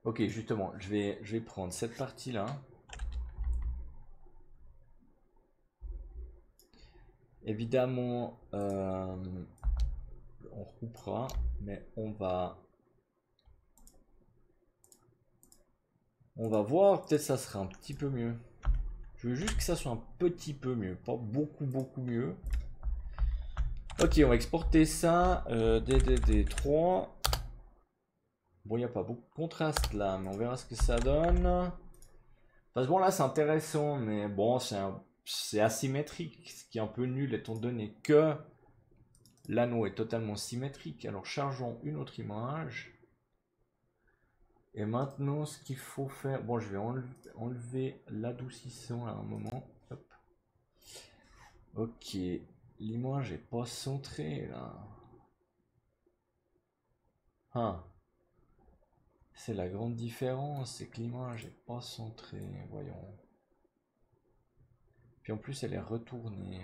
Ok, justement, je vais prendre cette partie-là. Évidemment, on recoupera, mais on va voir, peut-être ça sera un petit peu mieux. Je veux juste que ça soit un petit peu mieux, pas beaucoup beaucoup mieux. Ok, on va exporter ça, DDD3. Bon, il n'y a pas beaucoup de contraste là, mais on verra ce que ça donne. Parce que bon, là c'est intéressant, mais bon, c'est asymétrique, ce qui est un peu nul étant donné que l'anneau est totalement symétrique. Alors chargeons une autre image. Et maintenant, ce qu'il faut faire... Bon, je vais enlever l'adoucissant à un moment. Hop. Ok. L'image est pas centrée là. Ah. C'est la grande différence, c'est que l'image est pas centrée. Voyons. Puis en plus, elle est retournée.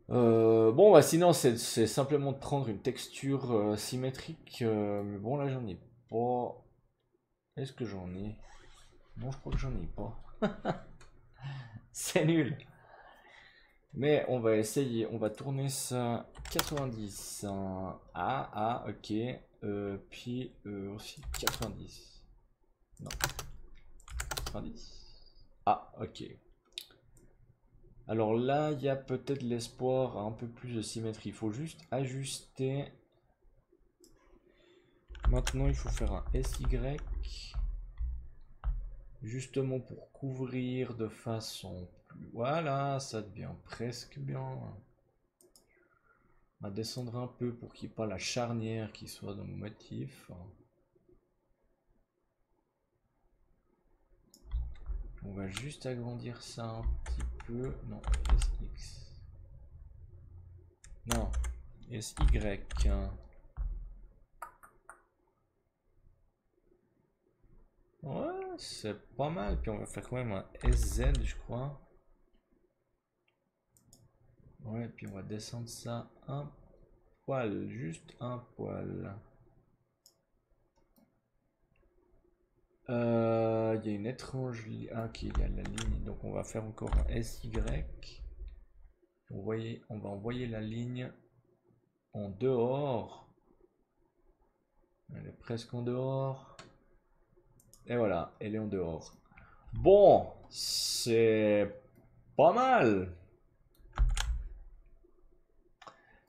Bon, bah sinon, c'est simplement de prendre une texture symétrique. Mais bon, là, j'en ai pas. Est-ce que j'en ai? Non, je crois que j'en ai pas. C'est nul. Mais on va essayer. On va tourner ça 90. Ok. Puis aussi 90. Non. 90. Ah, ok. Alors là, il y a peut-être l'espoir à un peu plus de symétrie. Il faut juste ajuster Maintenant, il faut faire un SY. Justement pour couvrir de façon plus... Voilà, ça devient presque bien. On va descendre un peu pour qu'il n'y ait pas la charnière qui soit dans le motif. On va juste agrandir ça un petit peu. Non, SX. Non, SY. Ouais, c'est pas mal. Puis on va faire quand même un SZ, je crois. Ouais, puis on va descendre ça un poil, juste un poil. Il y a une étrange ligne. Ah, ok, il y a la ligne. Donc on va faire encore un SY. On va envoyer la ligne en dehors. Elle est presque en dehors. Et voilà, elle est en dehors. Bon, c'est pas mal.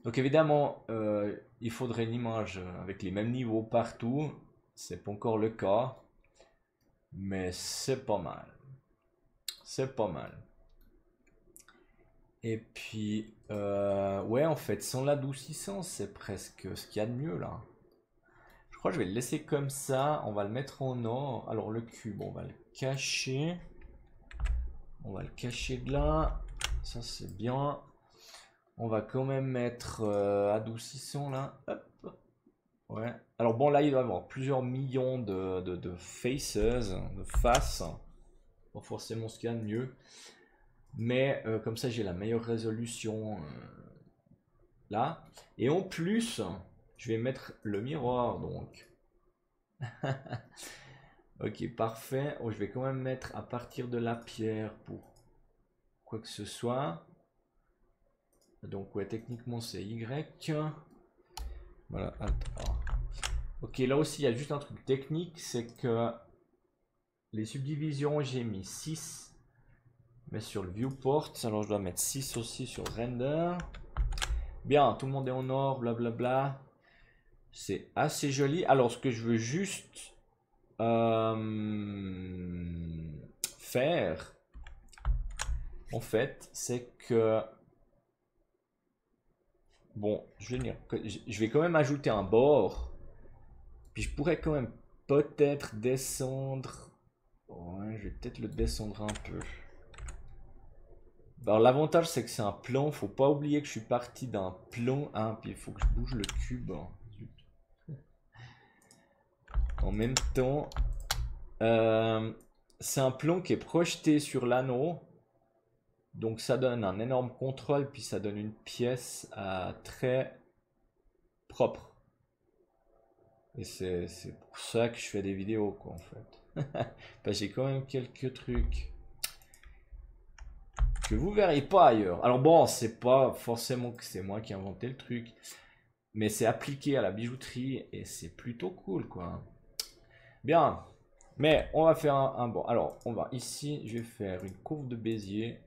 Donc évidemment, il faudrait une image avec les mêmes niveaux partout. C'est pas encore le cas. Mais c'est pas mal. C'est pas mal. Et puis, ouais, en fait, sans l'adoucissant, c'est presque ce qu'il y a de mieux là. Je crois que je vais le laisser comme ça. On va le mettre en or. Alors, le cube, on va le cacher. On va le cacher de là. Ça, c'est bien. On va quand même mettre adoucissant là. Hop. Ouais. Alors, bon, là, il doit y avoir plusieurs millions de faces, de faces. Pas forcément ce qu'il y a de mieux. Mais comme ça, j'ai la meilleure résolution là. Et en plus, je vais mettre le miroir donc. Ok, parfait. Oh, je vais quand même mettre à partir de la pierre pour quoi que ce soit. Donc, ouais, techniquement, c'est Y. Voilà. Attends. Ok, là aussi, il y a juste un truc technique, c'est que les subdivisions, j'ai mis 6. Mais sur le viewport, alors je dois mettre 6 aussi sur render. Bien, tout le monde est en or, blablabla. C'est assez joli. Alors, ce que je veux juste faire, en fait, c'est que... Bon, je vais quand même ajouter un bord. Puis je pourrais quand même peut-être descendre... Ouais, je vais peut-être le descendre un peu. Alors l'avantage c'est que c'est un plan, faut pas oublier que je suis parti d'un plan. Ah, puis il faut que je bouge le cube. En même temps, c'est un plan qui est projeté sur l'anneau. Donc ça donne un énorme contrôle, puis ça donne une pièce très propre. Et c'est pour ça que je fais des vidéos, quoi, en fait. Parce que j'ai quand même quelques trucs que vous verrez pas ailleurs. Alors bon, c'est pas forcément que c'est moi qui ai inventé le truc, mais c'est appliqué à la bijouterie et c'est plutôt cool, quoi. Bien, mais on va faire un bon. Alors, on va ici, je vais faire une courbe de Bézier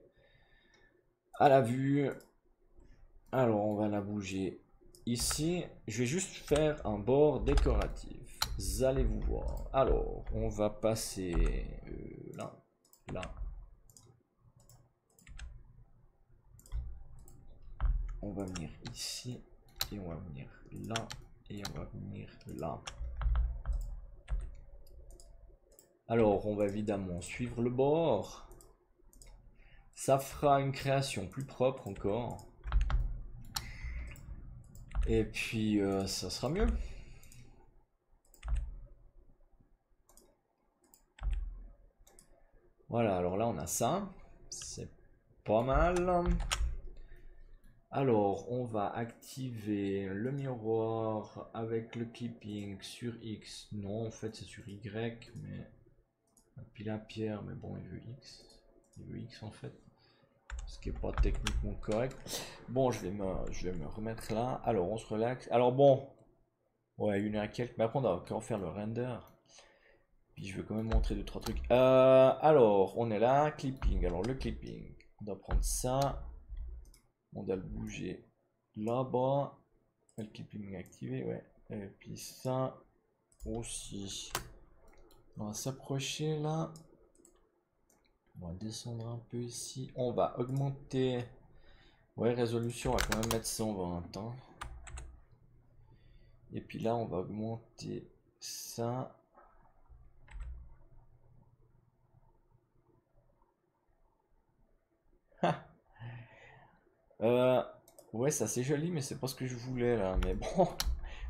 à la vue. Alors, on va la bouger ici. Je vais juste faire un bord décoratif. Vous allez vous voir. Alors, on va passer là, là. On va venir ici et on va venir là et on va venir là. Alors, on va évidemment suivre le bord. Ça fera une création plus propre encore. Et puis, ça sera mieux. Voilà, alors là, on a ça. C'est pas mal. Alors, on va activer le miroir avec le clipping sur X. Non, en fait, c'est sur Y, mais... Puis la pierre, mais bon, il veut X. Il veut X, en fait. Ce qui n'est pas techniquement correct. Bon, je vais me remettre là. Alors, on se relaxe. Alors, bon. Ouais, 1 heure et quelques. Mais après, on va encore faire le render. Puis, je vais quand même montrer 2-3 trucs. Alors, on est là. Clipping. Alors, le clipping. On doit prendre ça. On doit le bouger là-bas. Le clipping activé, ouais. Et puis ça. aussi. On va s'approcher là. On va descendre un peu ici. On va augmenter. Ouais, résolution, on va quand même mettre 120. Hein. Et puis là, on va augmenter ça. Ouais, ça c'est joli, mais c'est pas ce que je voulais là. Mais bon,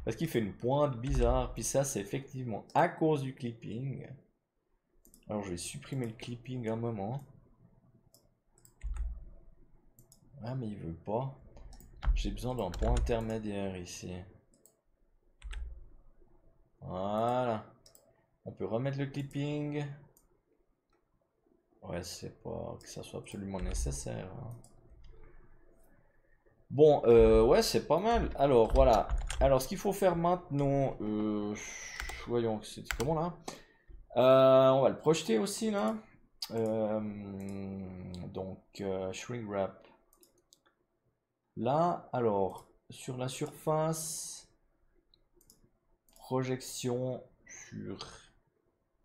parce qu'il fait une pointe bizarre. Puis ça, c'est effectivement à cause du clipping. Alors, je vais supprimer le clipping un moment. Ah, mais il veut pas. J'ai besoin d'un point intermédiaire ici. Voilà. On peut remettre le clipping. Ouais, c'est pas que ça soit absolument nécessaire. Hein. Bon, ouais, c'est pas mal. Alors, voilà. Alors, ce qu'il faut faire maintenant, voyons, c'est comment là? On va le projeter aussi là. Donc, shrink wrap. Là, alors, sur la surface, projection sur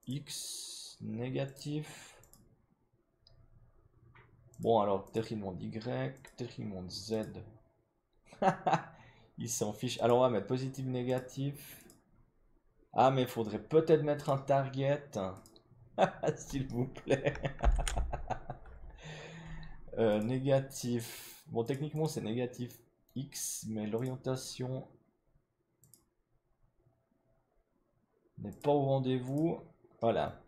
X négatif. Bon, alors, détriment d'Y, détriment de Z. Il s'en fiche. Alors, on va mettre positif, négatif. Ah, mais il faudrait peut-être mettre un target. S'il vous plaît. Négatif. Bon, techniquement, c'est négatif X, mais l'orientation n'est pas au rendez-vous. Voilà.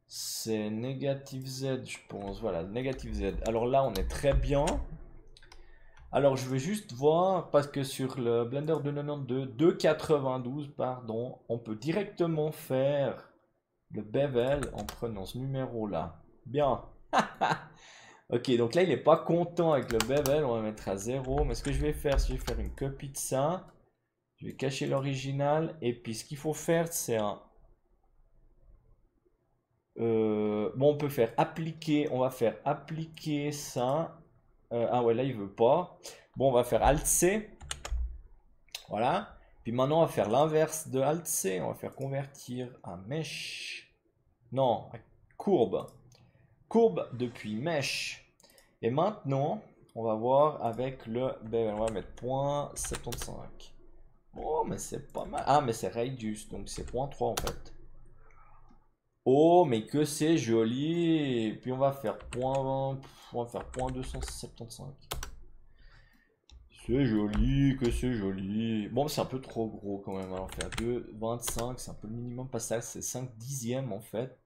C'est négatif Z, je pense. Voilà, négatif Z. Alors là, on est très bien. Alors, je vais juste voir, parce que sur le Blender 292, pardon, on peut directement faire le bevel en prenant ce numéro-là. Bien. Ok, donc là, il n'est pas content avec le bevel. On va mettre à 0. Mais ce que je vais faire, c'est que je vais faire une copie de ça. Je vais cacher l'original. Et puis, ce qu'il faut faire, c'est un... bon, on peut faire appliquer. On va faire appliquer ça. Ah ouais, là, il veut pas. Bon, on va faire Alt-C. Voilà. Puis maintenant, on va faire l'inverse de Alt-C. On va faire convertir à Mesh. Non, à courbe. Courbe depuis Mesh. Et maintenant, on va voir avec le bevel. On va mettre 0.75. Oh, mais c'est pas mal. Ah, mais c'est Radius, donc c'est 0.3 en fait. Oh, mais que c'est joli. Et puis on va faire 0.20. On va faire 0.275. C'est joli, que c'est joli. Bon, c'est un peu trop gros quand même. Alors, on fait à 2,25. C'est un peu le minimum passage. C'est 5 dixièmes en fait.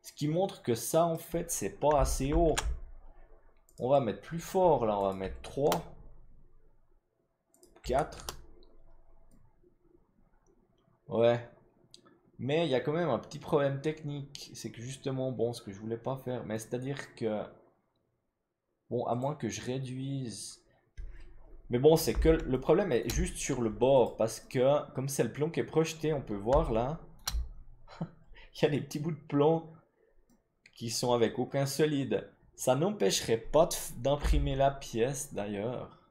Ce qui montre que ça, en fait, c'est pas assez haut. On va mettre plus fort là. On va mettre 3. 4. Ouais. Mais il y a quand même un petit problème technique. C'est que justement, bon, ce que je voulais pas faire. Mais c'est-à-dire que... Bon, à moins que je réduise... Mais bon, c'est que le problème est juste sur le bord. Parce que, comme c'est le plomb qui est projeté, on peut voir là. Il y a des petits bouts de plomb qui sont avec aucun solide. Ça n'empêcherait pas d'imprimer la pièce d'ailleurs.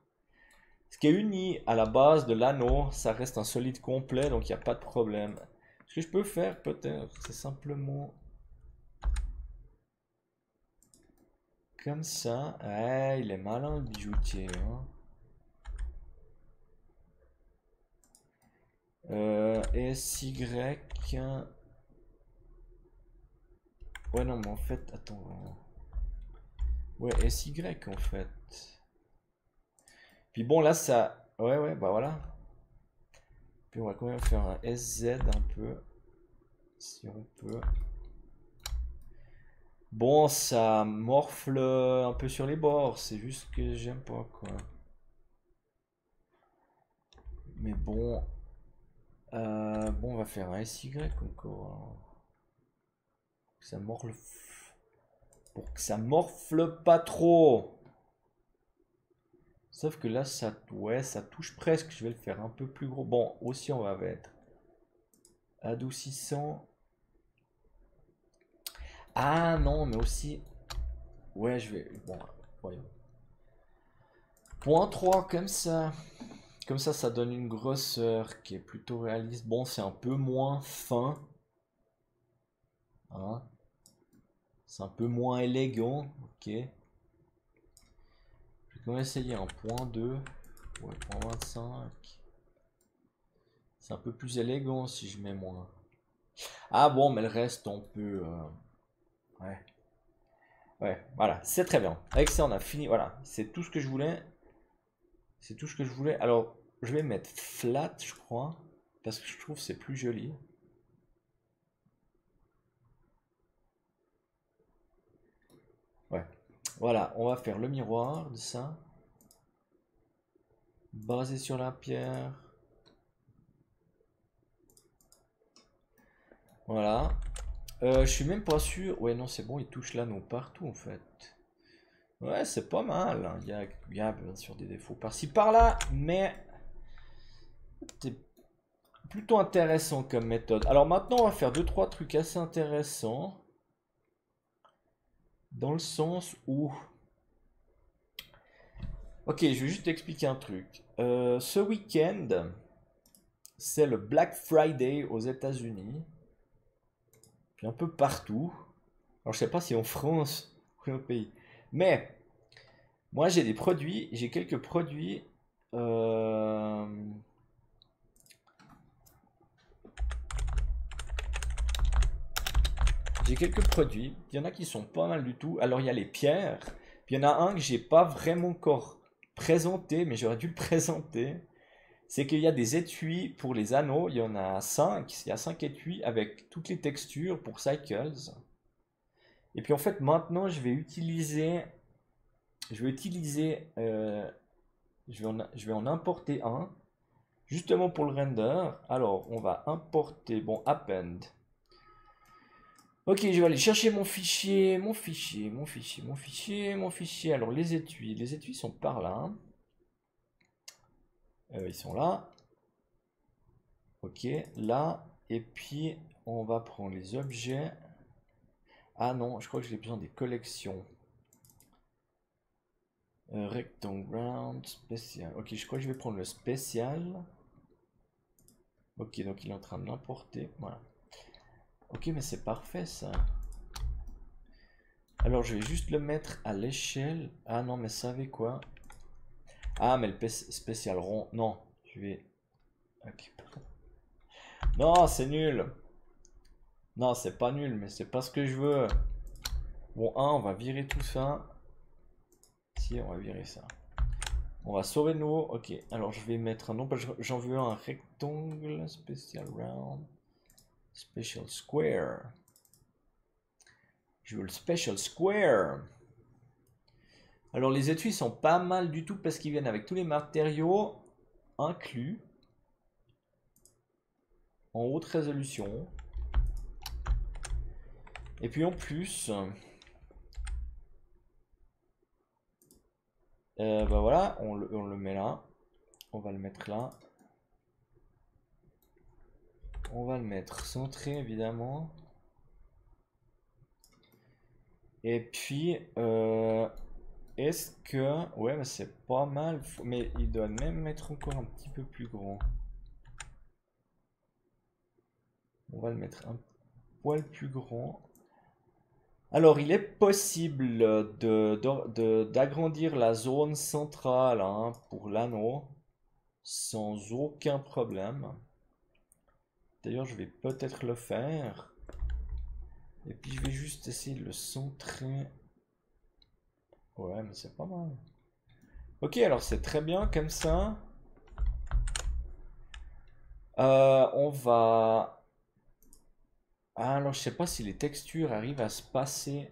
Ce qui est uni à la base de l'anneau, ça reste un solide complet, donc il n'y a pas de problème. Ce que je peux faire peut-être, c'est simplement comme ça. Ouais, il est malin le bijoutier. Hein. SY. Ouais, non, mais en fait, attends. Ouais, SY en fait. Puis bon, là, ça. Ouais, ouais, bah voilà. Puis on va quand même faire un SZ un peu. Si on peut. Bon, ça morfle un peu sur les bords. C'est juste que j'aime pas, quoi. Mais bon. Bon, on va faire un SY encore. Ça morfle. Pour que ça morfle pas trop. Sauf que là, ça, ouais, ça touche presque. Je vais le faire un peu plus gros. Bon, aussi, on va mettre adoucissant. Ah non, mais aussi. Ouais, je vais. Bon, voyons. Point 3 comme ça. Comme ça donne une grosseur qui est plutôt réaliste. Bon, c'est un peu moins fin. Hein? C'est un peu moins élégant. Ok. Je vais quand même essayer un point 2. Ouais, point 25. C'est un peu plus élégant si je mets moins. Ah bon, mais le reste, on peut... Ouais. Ouais, voilà, c'est très bien. Avec ça, on a fini. Voilà, c'est tout ce que je voulais. C'est tout ce que je voulais. Alors, je vais mettre flat, je crois. Parce que je trouve que c'est plus joli. Ouais. Voilà, on va faire le miroir de ça. Basé sur la pierre. Voilà. Je suis même pas sûr. Ouais, non, c'est bon, il touche l'anneau partout en fait. Ouais, c'est pas mal, hein. Il y a bien sûr des défauts par-ci par-là, mais c'est plutôt intéressant comme méthode. Alors maintenant, on va faire 2-3 trucs assez intéressants. Dans le sens où... Ok, je vais juste t'expliquer un truc. Ce week-end, c'est le Black Friday aux États-Unis. Puis un peu partout. Alors je sais pas si en France ou au pays. Mais moi j'ai des produits, j'ai quelques produits. J'ai quelques produits. Il y en a qui sont pas mal du tout. Alors il y a les pierres. Puis il y en a un que j'ai pas vraiment encore présenté, mais j'aurais dû le présenter. C'est qu'il y a des étuis pour les anneaux. Il y en a 5. Il y a 5 étuis avec toutes les textures pour Cycles. Et puis en fait maintenant je vais utiliser je vais en importer un justement pour le render. Alors on va importer, bon, append. Ok, je vais aller chercher mon fichier. Alors les étuis sont par là. Ils sont là. Ok, là. Et puis on va prendre les objets. Ah non, je crois que j'ai besoin des collections. Rectangle, round, spécial. Ok, je crois que je vais prendre le spécial. Ok, donc il est en train de l'importer. Voilà. Ok, mais c'est parfait ça. Alors je vais juste le mettre à l'échelle. Ah non, mais savez quoi? Ah, mais le spécial rond. Non, je vais... Ok. Non, c'est nul. Non, c'est pas nul, mais c'est pas ce que je veux. Bon, on va virer tout ça. Si, on va virer ça. On va sauver de nouveau. Ok, alors je vais mettre un nom. J'en veux un rectangle, special round, special square. Je veux le special square. Alors les étuis sont pas mal du tout parce qu'ils viennent avec tous les matériaux inclus en haute résolution. Et puis en plus, bah voilà, on le met là. On va le mettre là. On va le mettre centré évidemment. Et puis, est-ce que... Ouais, mais c'est pas mal. Mais il doit même être encore un petit peu plus grand. On va le mettre un poil plus grand. Alors, il est possible d'agrandir la zone centrale, hein, pour l'anneau sans aucun problème. D'ailleurs, je vais peut-être le faire. Et puis, je vais juste essayer de le centrer. Ouais, mais c'est pas mal. Ok, alors c'est très bien comme ça. On va... Ah, alors je sais pas si les textures arrivent à se passer.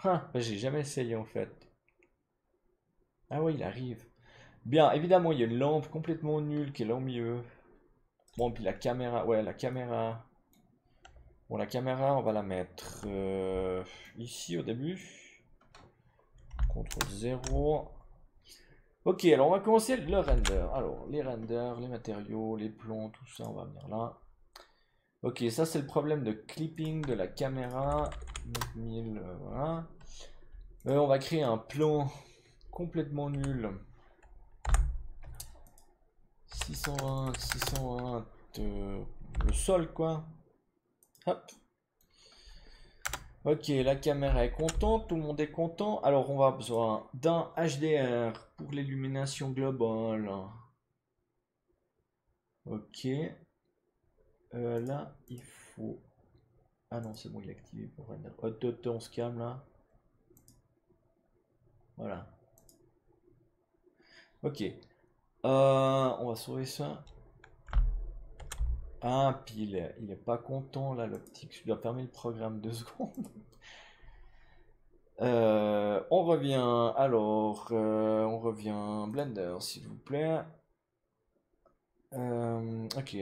Ah, bah, j'ai jamais essayé en fait. Ah ouais, il arrive. Bien, évidemment, il y a une lampe complètement nulle qui est là au milieu. Bon, puis la caméra, ouais, la caméra. Bon, la caméra, on va la mettre ici au début. CTRL 0. Ok, alors on va commencer le render. Alors, les renders, les matériaux, les plans, tout ça, on va venir là. Ok, ça c'est le problème de clipping de la caméra. 9000, voilà. On va créer un plan complètement nul. 620, 620, le sol quoi. Hop. Ok, la caméra est contente, tout le monde est content. Alors on va besoin d'un HDR pour l'illumination globale. Ok. Là, il faut... Ah non, c'est bon, il est activé pour render. On se calme là. Voilà. Ok. On va sauver ça. Ah, puis il est pas content là, l'optique. Je dois fermer le programme 2 secondes. On revient. Alors, on revient. Blender, s'il vous plaît. Ok.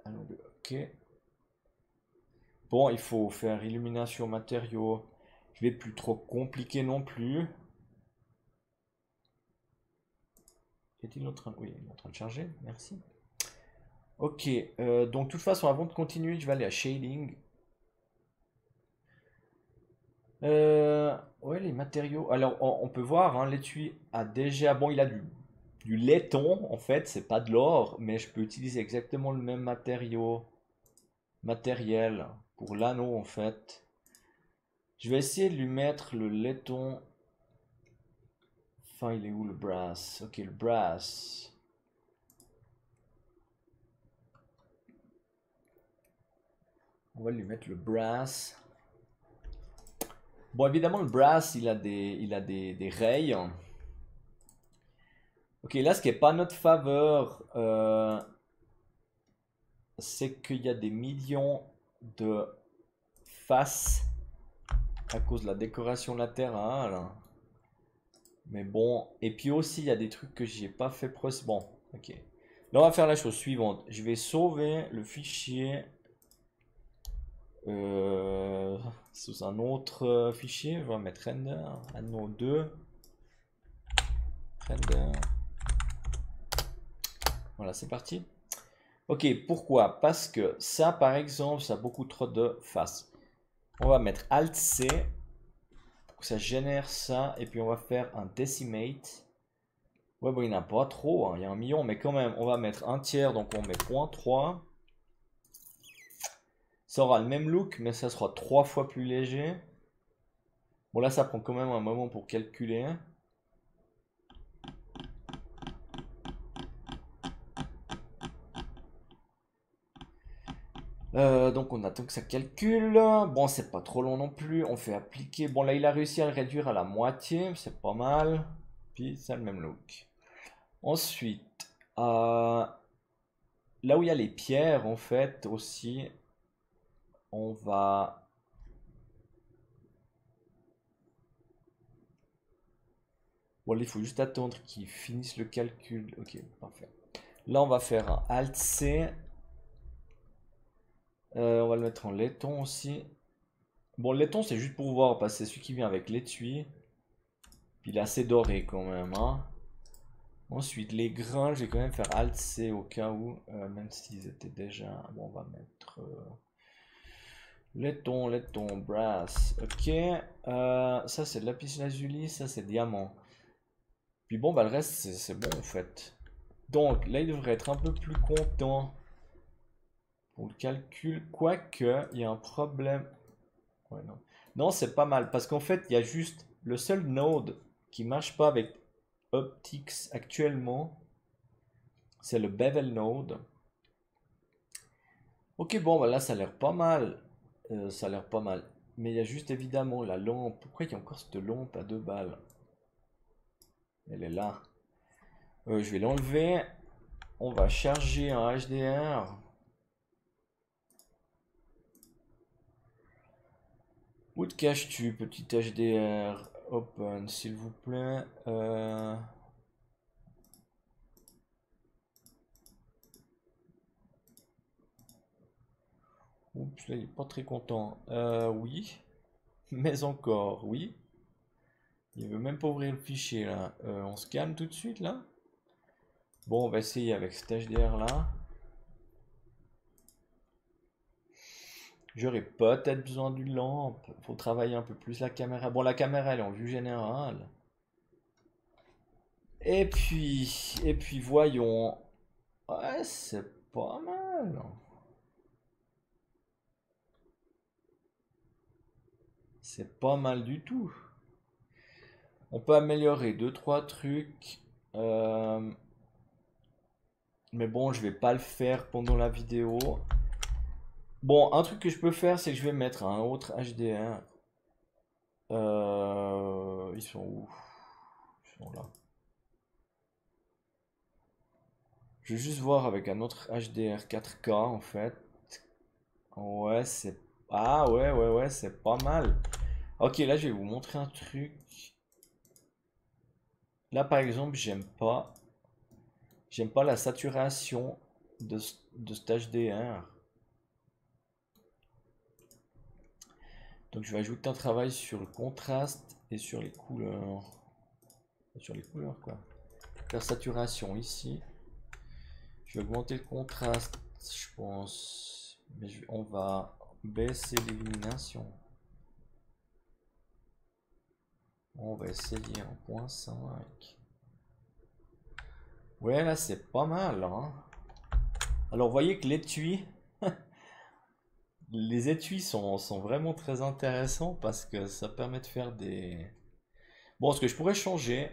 Alors, ok. Bon, il faut faire illumination matériaux. Je vais plus trop compliquer non plus. Est-il en train... Oui, il est en train de charger, merci. Ok, donc de toute façon, avant de continuer, je vais aller à Shading. Ouais, les matériaux. Alors, on peut voir, hein, l'étui a déjà... Bon, il a du laiton, en fait, c'est pas de l'or, mais je peux utiliser exactement le même matériel pour l'anneau, en fait. Je vais essayer de lui mettre le laiton. Enfin, il est où le brass? Ok, le brass. On va lui mettre le brass. Bon, évidemment, le brass, il a des rayes. Ok, là, ce qui n'est pas notre faveur, c'est qu'il y a des millions de faces à cause de la décoration latérale. Mais bon, et puis aussi, il y a des trucs que j'ai pas fait. Bon, ok. Là, on va faire la chose suivante. Je vais sauver le fichier sous un autre fichier. Je vais mettre render, anneau 2, render. Voilà, c'est parti. Ok, pourquoi? Parce que ça, par exemple, ça a beaucoup trop de faces. On va mettre Alt-C pour que ça génère ça. Et puis on va faire un Decimate. Ouais, bon, il n'y en a pas trop, hein, il y a 1 million, mais quand même, on va mettre un tiers, donc on met 0.3. Ça aura le même look, mais ça sera 3 fois plus léger. Bon, là, ça prend quand même un moment pour calculer. Donc on attend que ça calcule. Bon, c'est pas trop long non plus. On fait appliquer. Bon, là, il a réussi à le réduire à la moitié. C'est pas mal. Puis, ça a le même look. Ensuite, là où il y a les pierres, en fait, aussi, on va... Bon, là, il faut juste attendre qu'ils finissent le calcul. Ok, parfait. Là, on va faire un Alt-C. On va le mettre en laiton aussi. Bon, le laiton, c'est juste pour voir, parce que c'est celui qui vient avec l'étui. Puis il est assez doré quand même, hein. Ensuite, les grains, je vais quand même faire Alt-C au cas où, même s'ils étaient déjà... Bon, on va mettre laiton, brass, ok. Ça, c'est de lapis lazuli, ça, c'est diamant. Puis bon, bah le reste, c'est bon en fait. Donc, là, il devrait être un peu plus content pour le calcul, quoique, il y a un problème. Ouais, non. Non, c'est pas mal, parce qu'en fait, il y a juste le seul node qui marche pas avec Optics actuellement, c'est le bevel node. Ok, bon, bah là, ça a l'air pas mal. Ça a l'air pas mal. Mais il y a juste évidemment la lampe. Pourquoi il y a encore cette lampe à 2 balles? Elle est là. Je vais l'enlever. On va charger un HDR. Où te caches-tu, petit HDR? Open, s'il vous plaît. Oups, là, il est pas très content. Oui. Mais encore, oui. Il veut même pas ouvrir le fichier, là. On se calme tout de suite, là. Bon, on va essayer avec cet HDR, là. J'aurais peut-être besoin d'une lampe. Faut travailler un peu plus la caméra. Bon, la caméra, elle est en vue générale. Et puis voyons. Ouais, c'est pas mal. C'est pas mal du tout. On peut améliorer deux trois trucs. Euh, mais bon, je vais pas le faire pendant la vidéo. Bon, un truc que je peux faire, c'est que je vais mettre un autre HDR. Ils sont où? Ils sont là. Je vais juste voir avec un autre HDR 4K en fait. Ouais, c'est... Ah ouais, c'est pas mal. Ok, là je vais vous montrer un truc. Là par exemple, j'aime pas la saturation de cet HDR. Donc je vais ajouter un travail sur le contraste et sur les couleurs. Sur les couleurs quoi. Faire saturation ici. Je vais augmenter le contraste, je pense. Mais on va baisser l'illumination. On va essayer en 0.5. Ouais, là c'est pas mal, hein. Alors, vous voyez que l'étui, les étuis sont vraiment très intéressants parce que ça permet de faire des... Bon, ce que je pourrais changer,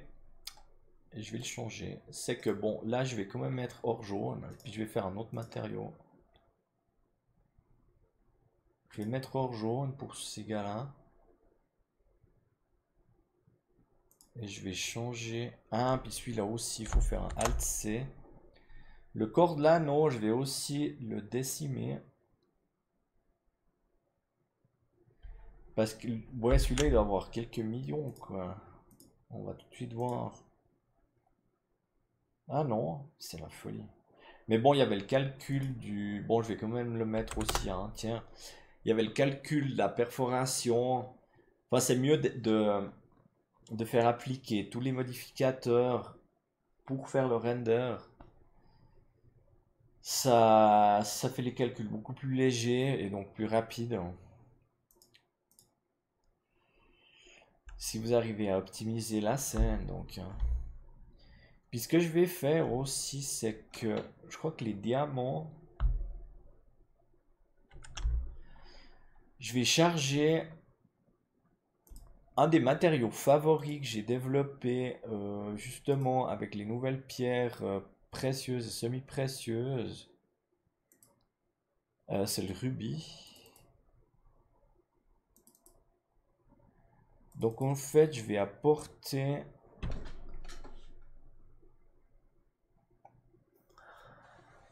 et je vais le changer, c'est que bon, là je vais quand même mettre hors jaune, puis je vais faire un autre matériau. Je vais mettre hors jaune pour ces gars-là. Et je vais changer. Ah, puis celui-là aussi, il faut faire un Alt-C. Le corps de l'anneau, je vais aussi le décimer. Parce que, ouais, celui-là, il doit avoir quelques millions, quoi. On va tout de suite voir. Ah non, c'est la folie. Mais bon, il y avait le calcul du... Bon, je vais quand même le mettre aussi, hein, tiens. Il y avait le calcul de la perforation. Enfin, c'est mieux de faire appliquer tous les modificateurs pour faire le render. Ça fait les calculs beaucoup plus légers et donc plus rapides. Si vous arrivez à optimiser la scène, donc. Puis ce que je vais faire aussi, c'est que je crois que les diamants, je vais charger un des matériaux favoris que j'ai développé justement avec les nouvelles pierres précieuses et semi-précieuses. C'est le rubis. Donc en fait, je vais apporter...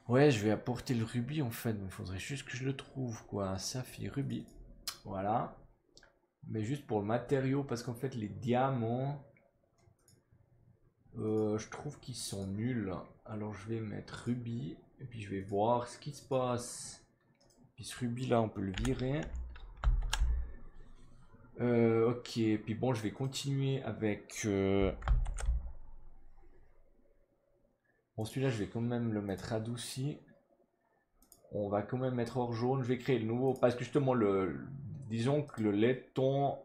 Ouais, je vais apporter le rubis en fait, mais il faudrait juste que je le trouve quoi. Saphir, rubis. Voilà. Mais juste pour le matériau, parce qu'en fait, les diamants, je trouve qu'ils sont nuls. Alors je vais mettre rubis, et puis je vais voir ce qui se passe. Puis ce rubis là, on peut le virer. Ok, puis bon, je vais continuer avec... Bon, celui-là, je vais quand même le mettre adouci. On va quand même mettre hors jaune. Je vais créer le nouveau, parce que justement, disons que le laiton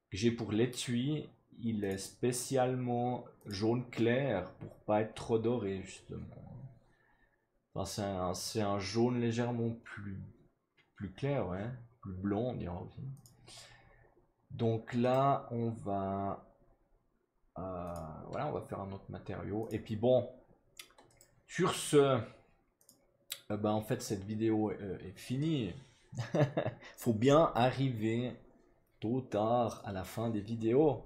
que j'ai pour l'étui, il est spécialement jaune clair pour pas être trop doré, justement. Enfin, c'est un jaune légèrement plus clair, ouais. Plus blond, on dirait aussi. Donc là, voilà, on va faire un autre matériau. Et puis bon, sur ce, ben, en fait, cette vidéo est finie. Faut bien arriver tôt ou tard à la fin des vidéos.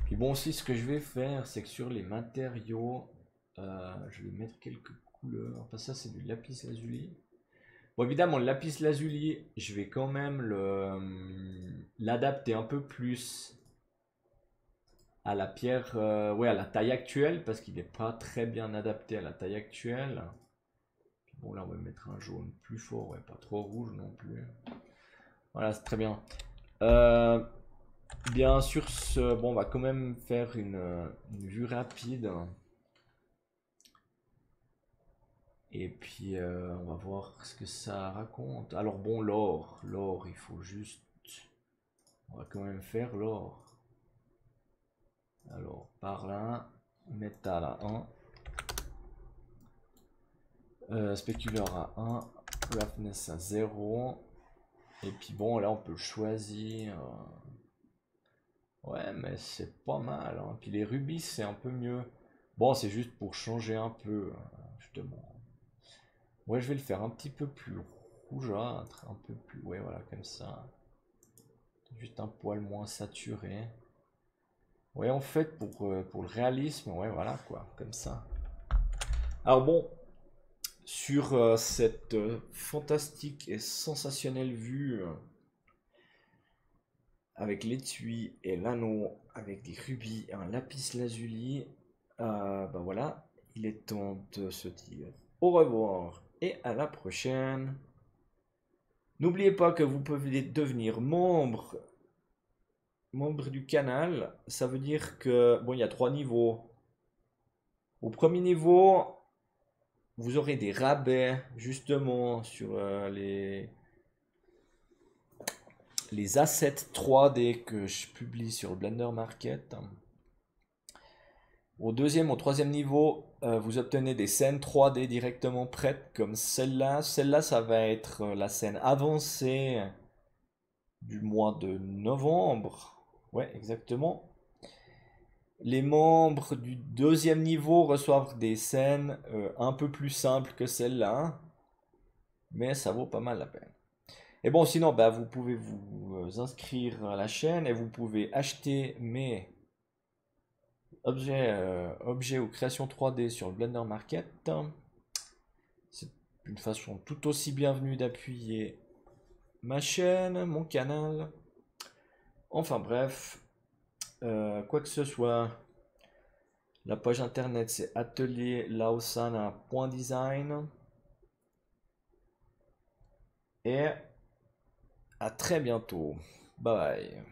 Puis bon, aussi, ce que je vais faire, c'est que sur les matériaux, je vais mettre quelques couleurs. Enfin, ça, c'est du lapis lazuli. Bon, évidemment, le lapis lazuli, je vais quand même l'adapter un peu plus à la pierre, ouais, à la taille actuelle, parce qu'il n'est pas très bien adapté à la taille actuelle. Puis bon, là, on va mettre un jaune plus fort, ouais, pas trop rouge non plus. Voilà, c'est très bien. Bien sûr, bon, on va quand même faire une vue rapide. Et puis, on va voir ce que ça raconte. Alors bon, l'or, il faut juste... On va quand même faire l'or. Alors, par là, métal à 1. Spéculeur à 1. Roughness à 0. Et puis bon, là, on peut choisir. Ouais, mais c'est pas mal, hein. Puis les rubis, c'est un peu mieux. Bon, c'est juste pour changer un peu, justement. Ouais, je vais le faire un petit peu plus rougeâtre, un peu plus... Ouais, voilà, comme ça. Juste un poil moins saturé. Ouais, en fait, pour le réalisme, ouais, voilà, quoi, comme ça. Alors bon, sur cette fantastique et sensationnelle vue, avec l'étui et l'anneau, avec des rubis et un lapis lazuli, bah voilà, il est temps de se dire au revoir et à la prochaine. N'oubliez pas que vous pouvez devenir membre du canal. Ça veut dire que, bon, il y a 3 niveaux. Au premier niveau, vous aurez des rabais justement sur les assets 3D que je publie sur le Blender Market. Au troisième niveau, vous obtenez des scènes 3D directement prêtes comme celle-là. Celle-là, ça va être la scène avancée du mois de novembre. Ouais, exactement. Les membres du deuxième niveau reçoivent des scènes un peu plus simples que celle-là, mais ça vaut pas mal la peine. Et bon, sinon, bah, vous pouvez vous inscrire à la chaîne et vous pouvez acheter mes objets ou créations 3D sur le Blender Market. C'est une façon tout aussi bienvenue d'appuyer ma chaîne, mon canal. Enfin bref, quoi que ce soit, la page internet c'est atelierlaosana.design. Et à très bientôt. Bye bye.